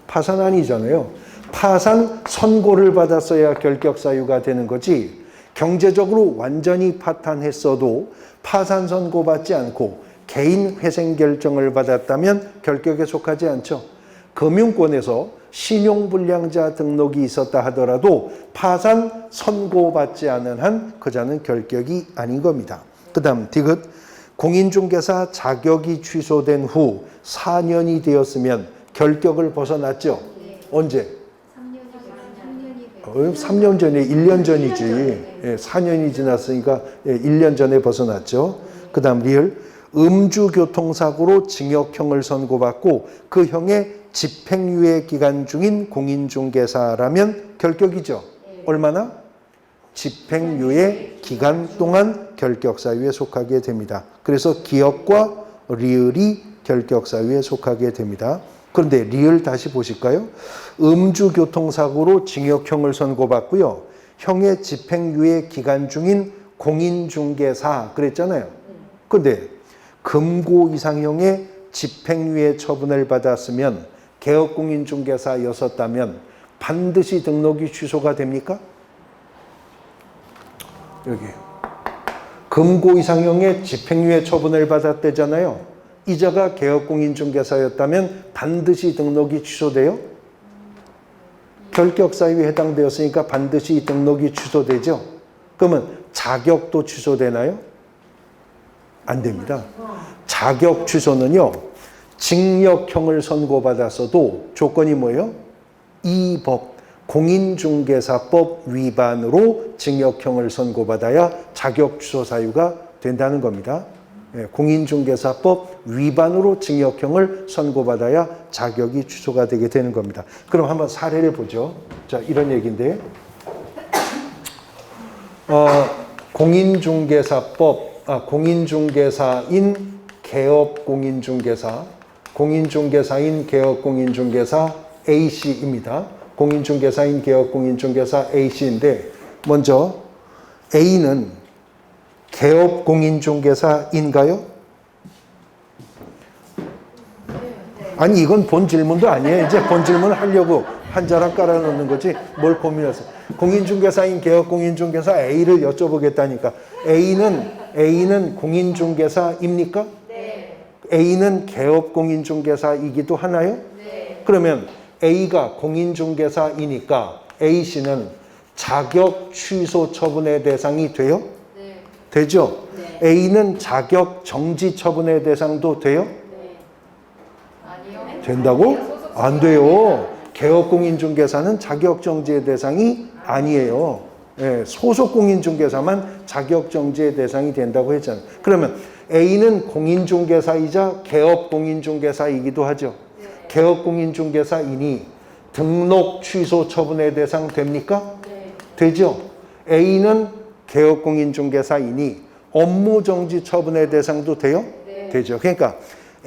파산 아니잖아요. 파산 선고를 받았어야 결격 사유가 되는 거지. 경제적으로 완전히 파탄했어도 파산 선고받지 않고 개인 회생 결정을 받았다면 결격에 속하지 않죠. 금융권에서 신용불량자 등록이 있었다 하더라도 파산 선고받지 않은 한 그자는 결격이 아닌 겁니다. 그 다음 디귿 공인중개사 자격이 취소된 후 4년이 되었으면 결격을 벗어났죠. 언제? 3년 전에 1년 전이지. 4년이 지났으니까 1년 전에 벗어났죠. 그 다음 리을 음주교통사고로 징역형을 선고받고 그 형의 집행유예 기간 중인 공인중개사라면 결격이죠. 얼마나? 집행유예 기간 동안 결격사유에 속하게 됩니다. 그래서 기역과 리을이 결격사유에 속하게 됩니다. 그런데 리을 다시 보실까요? 음주교통사고로 징역형을 선고받고요. 형의 집행유예 기간 중인 공인중개사 그랬잖아요. 그런데 금고 이상형의 집행유예 처분을 받았으면 개업공인중개사였었다면 반드시 등록이 취소가 됩니까? 여기 금고 이상형의 집행유예 처분을 받았대잖아요. 이자가 개업공인중개사였다면 반드시 등록이 취소돼요? 결격사유에 해당되었으니까 반드시 등록이 취소되죠? 그러면 자격도 취소되나요? 안 됩니다. 자격 취소는요, 징역형을 선고받았어도 조건이 뭐예요? 이 법, 공인중개사법 위반으로 징역형을 선고받아야 자격 취소 사유가 된다는 겁니다. 공인중개사법 위반으로 징역형을 선고받아야 자격이 취소가 되게 되는 겁니다. 그럼 한번 사례를 보죠. 자, 이런 얘기인데 공인중개사인 개업공인중개사 공인중개사인 개업공인중개사 A씨입니다. 공인중개사인 개업공인중개사 A씨인데 먼저 A는 개업공인중개사인가요? 아니 이건 본 질문도 아니에요. 이제 본 질문을 하려고 한 자락 깔아놓는 거지 뭘 고민해서. 공인중개사인 개업공인중개사 A를 여쭤보겠다니까. A는 공인중개사입니까? 네. A는 개업공인중개사이기도 하나요? 네. 그러면 A가 공인중개사이니까 A씨는 자격 취소 처분의 대상이 돼요? 네. 되죠? 네. A는 자격 정지 처분의 대상도 돼요? 네. 아니요. 된다고? 안 돼요. 개업공인중개사는 자격정지의 대상이 아니에요. 예, 소속공인중개사만 자격정지의 대상이 된다고 했잖아요. 그러면 A는 공인중개사이자 개업공인중개사이기도 하죠. 네. 개업공인중개사이니 등록 취소 처분의 대상 됩니까? 네. 되죠. A는 개업공인중개사이니 업무정지 처분의 대상도 돼요? 네. 되죠. 그러니까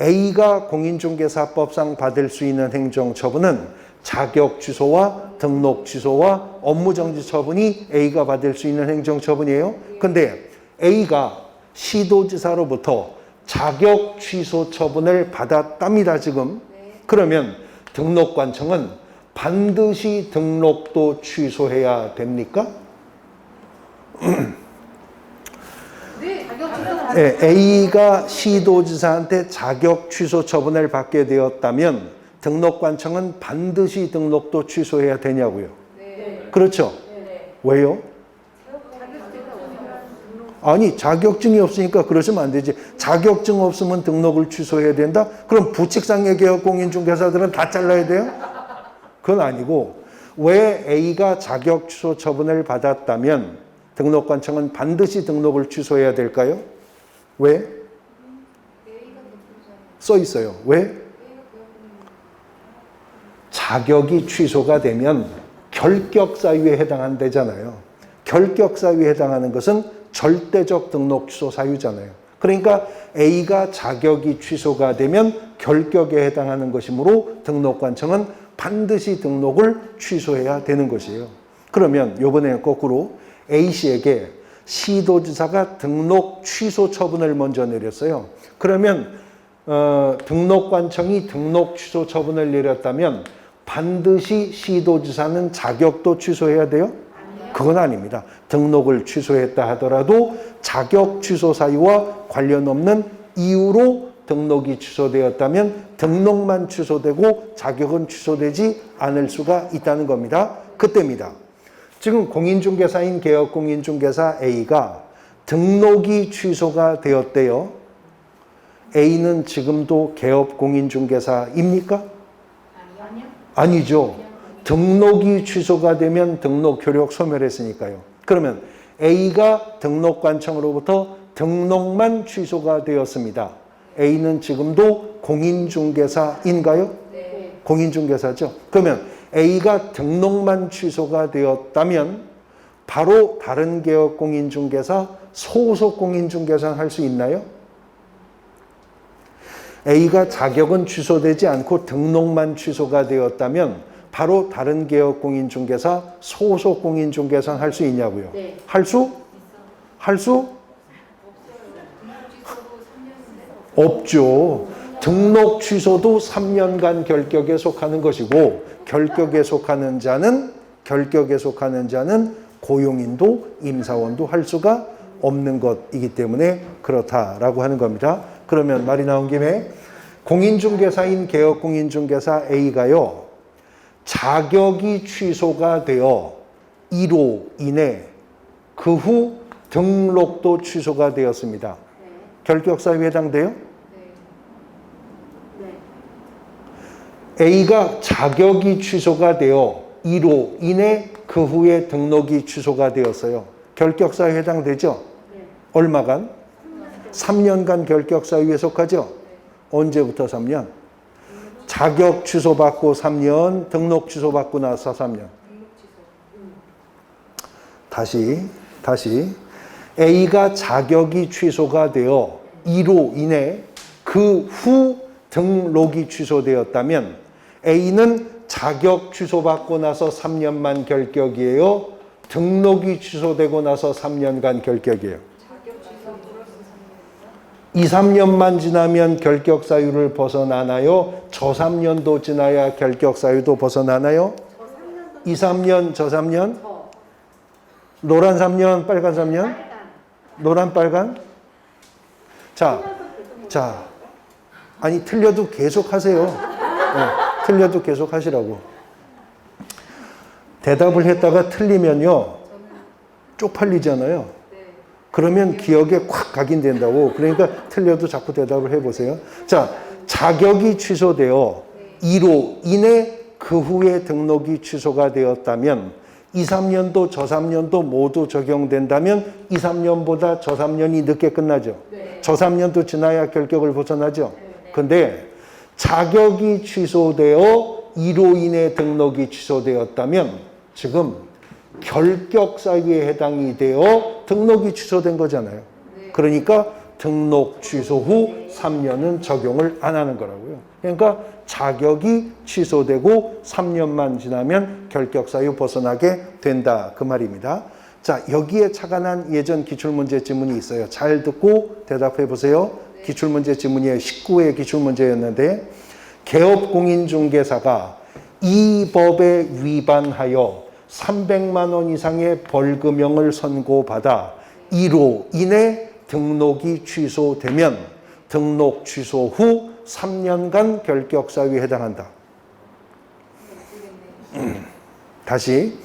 A가 공인중개사법상 받을 수 있는 행정처분은 자격 취소와 등록 취소와 업무정지 처분이 A가 받을 수 있는 행정처분이에요. 근데 A가 시도지사로부터 자격 취소 처분을 받았답니다, 지금. 그러면 등록관청은 반드시 등록도 취소해야 됩니까? 네. 자격 취소가 네, A가 시도지사한테 자격 취소 처분을 받게 되었다면 등록관청은 반드시 등록도 취소해야 되냐고요. 네. 그렇죠? 네. 왜요? 자격증이 없으면 아니 자격증이 없으니까 그러시면 안 되지. 자격증 없으면 등록을 취소해야 된다? 그럼 부칙상의 개업공인중개사들은 다 잘라야 돼요? 그건 아니고 왜 A가 자격 취소 처분을 받았다면 등록관청은 반드시 등록을 취소해야 될까요? 왜? 써 있어요. 왜? 자격이 취소가 되면 결격사유에 해당한다잖아요. 결격사유에 해당하는 것은 절대적 등록 취소 사유잖아요. 그러니까 A가 자격이 취소가 되면 결격에 해당하는 것이므로 등록관청은 반드시 등록을 취소해야 되는 것이에요. 그러면 이번에는 거꾸로 A씨에게 시도지사가 등록 취소 처분을 먼저 내렸어요. 그러면 등록관청이 등록 취소 처분을 내렸다면 반드시 시도지사는 자격도 취소해야 돼요? 그건 아닙니다. 등록을 취소했다 하더라도 자격 취소 사유와 관련 없는 이유로 등록이 취소되었다면 등록만 취소되고 자격은 취소되지 않을 수가 있다는 겁니다. 그때입니다. 지금 공인중개사인 개업공인중개사 A가 등록이 취소가 되었대요. A는 지금도 개업공인중개사입니까? 아니요. 아니죠. 등록이 취소가 되면 등록 효력 소멸했으니까요. 그러면 A가 등록관청으로부터 등록만 취소가 되었습니다. A는 지금도 공인중개사인가요? 네. 공인중개사죠. 그러면 A가 등록만 취소가 되었다면 바로 다른 개업 공인중개사, 소속 공인중개사는 할 수 있나요? A가 자격은 취소되지 않고 등록만 취소가 되었다면 바로 다른 개업 공인중개사, 소속 공인중개사는 할 수 있냐고요? 네. 할 수? 할 수? 없죠. 등록 취소도 3년간 결격에 속하는 것이고 결격에 속하는 자는 고용인도 임사원도 할 수가 없는 것이기 때문에 그렇다라고 하는 겁니다. 그러면 말이 나온 김에 공인중개사인 개업공인중개사 A가요. 자격이 취소가 되어 1호 이내 그 후 등록도 취소가 되었습니다. 결격사유에 해당돼요? 네. A가 자격이 취소가 되어 1호 이내 그 후에 등록이 취소가 되었어요. 결격사유에 해당되죠? 네. 얼마간? 3년간 결격사유에 속하죠? 언제부터 3년? 자격 취소받고 3년, 등록 취소받고 나서 3년. 다시 A가 자격이 취소가 되어 1호 이내 그 후 등록이 취소되었다면 A는 자격 취소받고 나서 3년만 결격이에요. 등록이 취소되고 나서 3년간 결격이에요. 자격 취소 플러스 2, 3년만 지나면 결격 사유를 벗어나나요? 저 3년도 지나야 결격 사유도 벗어나나요? 2, 3년, 저 3년? 노란 3년, 빨간 3년? 노란, 빨간? 자, 아니 틀려도 계속 하세요. 틀려도 계속 하시라고. 대답을 했다가 틀리면요 쪽팔리잖아요. 그러면 기억에 콱 각인된다고. 그러니까 틀려도 자꾸 대답을 해보세요. 자, 자격이 취소되어 이로 인해 그 후에 등록이 취소가 되었다면 2, 3년도 저 3년도 모두 적용된다면 2, 3년보다 저 3년이 늦게 끝나죠. 저 3년도 지나야 결격을 벗어나죠. 근데 자격이 취소되어 이로 인해 등록이 취소되었다면 지금 결격 사유에 해당이 되어 등록이 취소된 거잖아요. 그러니까 등록 취소 후 3년은 적용을 안 하는 거라고요. 그러니까 자격이 취소되고 3년만 지나면 결격 사유 벗어나게 된다 그 말입니다. 자, 여기에 착안한 예전 기출문제 지문이 있어요. 잘 듣고 대답해 보세요. 기출문제 지문이에요. 19회 기출문제였는데 개업공인중개사가 이 법에 위반하여 300만 원 이상의 벌금형을 선고받아 이로 인해 등록이 취소되면 등록 취소 후 3년간 결격 사유에 해당한다. 다시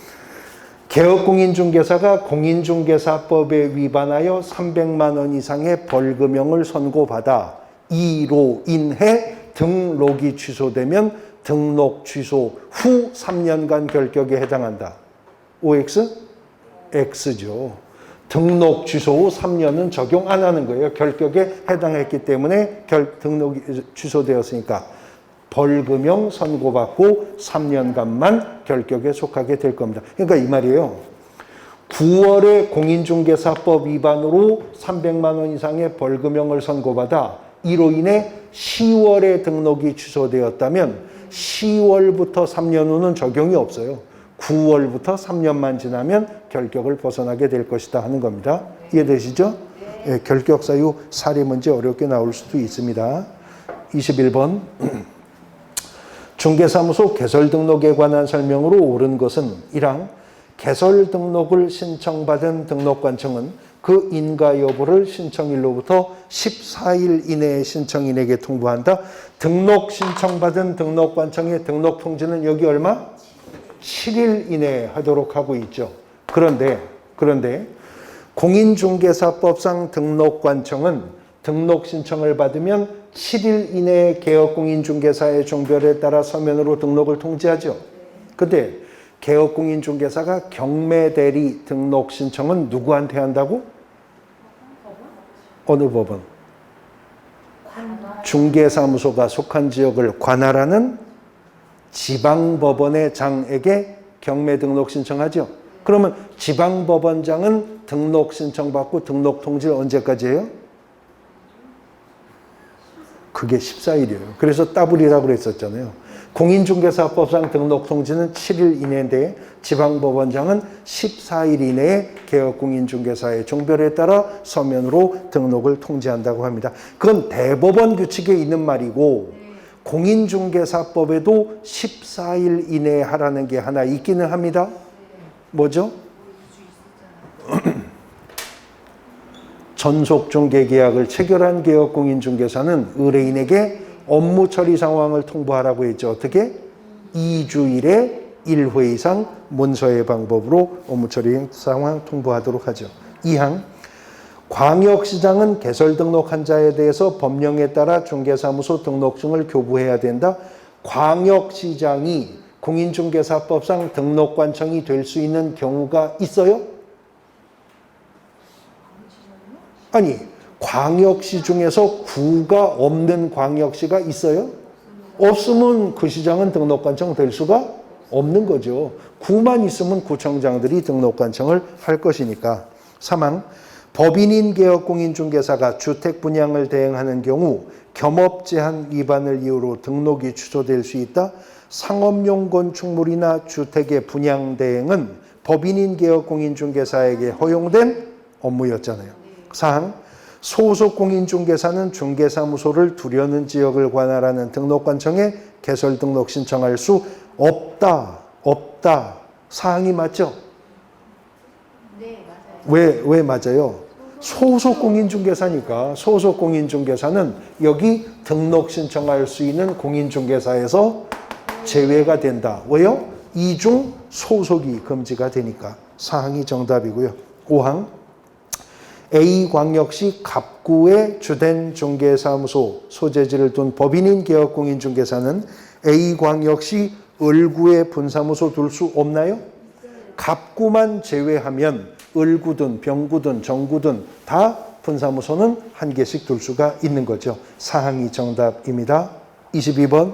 개업공인중개사가 공인중개사법에 위반하여 300만 원 이상의 벌금형을 선고받아 이로 인해 등록이 취소되면 등록 취소 후 3년간 결격에 해당한다. OX? X죠. 등록 취소 후 3년은 적용 안 하는 거예요. 결격에 해당했기 때문에 등록이 취소되었으니까 벌금형 선고받고 3년간만 결격에 속하게 될 겁니다. 그러니까 이 말이에요. 9월에 공인중개사법 위반으로 300만 원 이상의 벌금형을 선고받아 이로 인해 10월에 등록이 취소되었다면 10월부터 3년 후는 적용이 없어요. 9월부터 3년만 지나면 결격을 벗어나게 될 것이다 하는 겁니다. 이해되시죠? 네, 결격 사유 사례 문제 어렵게 나올 수도 있습니다. 21번 중개사무소 개설 등록에 관한 설명으로 옳은 것은 1항 개설 등록을 신청받은 등록관청은 그 인가 여부를 신청일로부터 14일 이내에 신청인에게 통보한다. 등록 신청받은 등록관청의 등록 통지는 여기 얼마? 7일 이내에 하도록 하고 있죠. 그런데 공인중개사법상 등록관청은 등록 신청을 받으면 7일 이내에 개업공인중개사의 종별에 따라 서면으로 등록을 통지하죠. 근데 개업공인중개사가 경매대리 등록 신청은 누구한테 한다고? 어느 법원? 중개사무소가 속한 지역을 관할하는 지방법원의 장에게 경매 등록 신청하죠. 그러면 지방법원장은 등록 신청받고 등록 통지를 언제까지 해요? 그게 14일이에요. 그래서 따블이라고 그랬었잖아요. 공인중개사법상 등록 통지는 7일 이내인데 지방법원장은 14일 이내에 개업공인중개사의 종별에 따라 서면으로 등록을 통지한다고 합니다. 그건 대법원 규칙에 있는 말이고 공인중개사법에도 14일 이내에 하라는 게 하나 있기는 합니다. 뭐죠? 전속중개계약을 체결한 개업공인중개사는 의뢰인에게 업무 처리 상황을 통보하라고 했죠. 어떻게? 2주일에 1회 이상 문서의 방법으로 업무 처리 상황 통보하도록 하죠. 2항 광역시장은 개설 등록한 자에 대해서 법령에 따라 중개사무소 등록증을 교부해야 된다. 광역시장이 공인중개사법상 등록관청이 될 수 있는 경우가 있어요? 아니, 광역시 중에서 구가 없는 광역시가 있어요? 없으면 그 시장은 등록관청 될 수가 없는 거죠. 구만 있으면 구청장들이 등록관청을 할 것이니까. 3항 법인인 개업공인중개사가 주택 분양을 대행하는 경우 겸업 제한 위반을 이유로 등록이 취소될 수 있다. 상업용 건축물이나 주택의 분양 대행은 법인인 개업 공인중개사에게 허용된 업무였잖아요. 사항, 소속 공인중개사는 중개사무소를 두려는 지역을 관할하는 등록관청에 개설 등록 신청할 수 없다. 사항이 맞죠? 네, 맞아요. 왜 맞아요? 소속 공인중개사니까 소속 공인중개사는 여기 등록 신청할 수 있는 공인중개사에서 제외가 된다. 왜요? 이중 소속이 금지가 되니까. 사항이 정답이고요. 5항, A광역시 갑구의 주된 중개사무소 소재지를 둔 법인인 개업공인중개사는 A광역시 을구에 분사무소 둘 수 없나요? 갑구만 제외하면 을구든 병구든 정구든 다 분사무소는 한 개씩 둘 수가 있는 거죠. 사항이 정답입니다. 22번,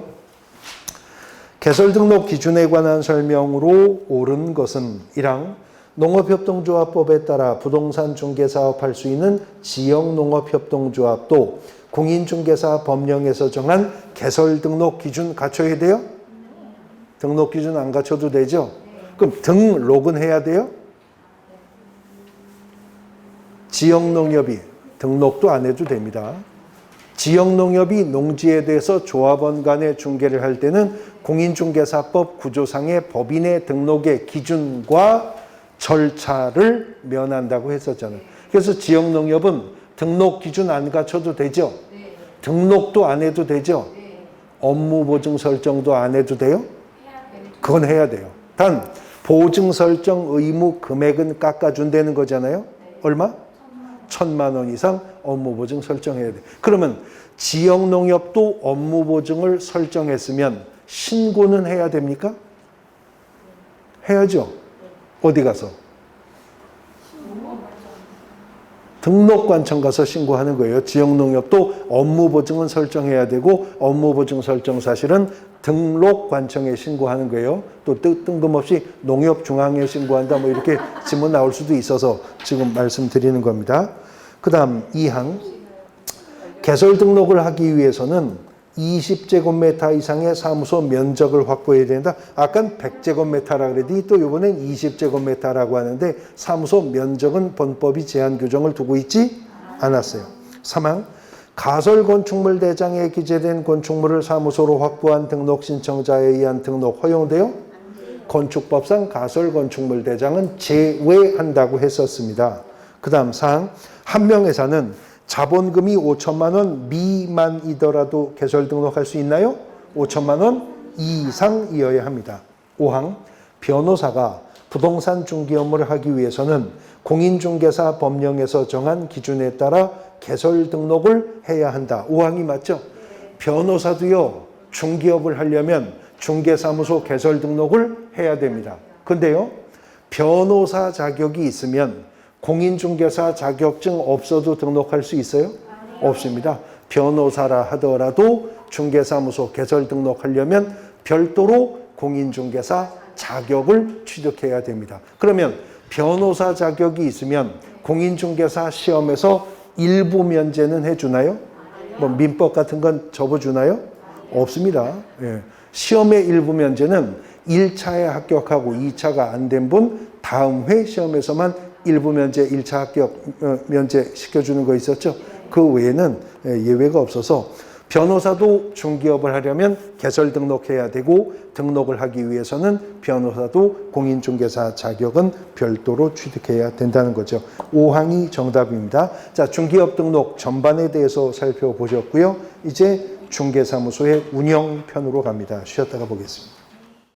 개설 등록 기준에 관한 설명으로 옳은 것은 1항, 농업협동조합법에 따라 부동산 중개사업 할 수 있는 지역농업협동조합도 공인중개사 법령에서 정한 개설 등록 기준 갖춰야 돼요? 등록 기준 안 갖춰도 되죠? 그럼 등록은 해야 돼요? 지역농협이 등록도 안 해도 됩니다. 지역농협이 농지에 대해서 조합원 간의 중개를 할 때는 공인중개사법 구조상의 법인의 등록의 기준과 절차를 면한다고 했었잖아요. 그래서 지역농협은 등록 기준 안 갖춰도 되죠? 등록도 안 해도 되죠? 업무 보증 설정도 안 해도 돼요? 그건 해야 돼요. 단 보증 설정 의무 금액은 깎아준다는 거잖아요. 얼마? 1,000만 원 이상 업무 보증 설정해야 돼. 그러면 지역농협도 업무 보증을 설정했으면 신고는 해야 됩니까? 해야죠. 어디 가서? 등록관청 가서 신고하는 거예요. 지역농협도 업무 보증은 설정해야 되고 업무 보증 설정 사실은 등록관청에 신고하는 거예요. 또 뜬금없이 농협중앙에 신고한다 뭐 이렇게 질문 나올 수도 있어서 지금 말씀드리는 겁니다. 그 다음 2항, 개설 등록을 하기 위해서는 20제곱미터 이상의 사무소 면적을 확보해야 된다. 아까는 100제곱미터라 그랬더니 또 이번엔 20제곱미터라고 하는데 사무소 면적은 본법이 제한 규정을 두고 있지 않았어요. 3항, 가설 건축물 대장에 기재된 건축물을 사무소로 확보한 등록 신청자에 의한 등록 허용돼요? 건축법상 가설 건축물 대장은 제외한다고 했었습니다. 그 다음 4항, 한 명회사는 자본금이 5천만 원 미만이더라도 개설 등록할 수 있나요? 5천만 원 이상이어야 합니다. 5항, 변호사가 부동산 중개 업무를 하기 위해서는 공인중개사 법령에서 정한 기준에 따라 개설 등록을 해야 한다. 5항이 맞죠? 변호사도요, 중개업을 하려면 중개사무소 개설 등록을 해야 됩니다. 근데요, 변호사 자격이 있으면 공인중개사 자격증 없어도 등록할 수 있어요? 없습니다. 변호사라 하더라도 중개사무소 개설 등록하려면 별도로 공인중개사 자격을 취득해야 됩니다. 그러면 변호사 자격이 있으면 공인중개사 시험에서 일부 면제는 해주나요? 뭐 민법 같은 건 접어주나요? 없습니다. 예. 시험의 일부 면제는 1차에 합격하고 2차가 안 된 분 다음 회 시험에서만 일부 면제, 1차 합격 면제 시켜주는 거 있었죠? 그 외에는 예외가 없어서 변호사도 중개업을 하려면 개설 등록해야 되고 등록을 하기 위해서는 변호사도 공인중개사 자격은 별도로 취득해야 된다는 거죠. 5항이 정답입니다. 자, 중개업 등록 전반에 대해서 살펴보셨고요. 이제 중개사무소의 운영편으로 갑니다. 쉬었다가 보겠습니다.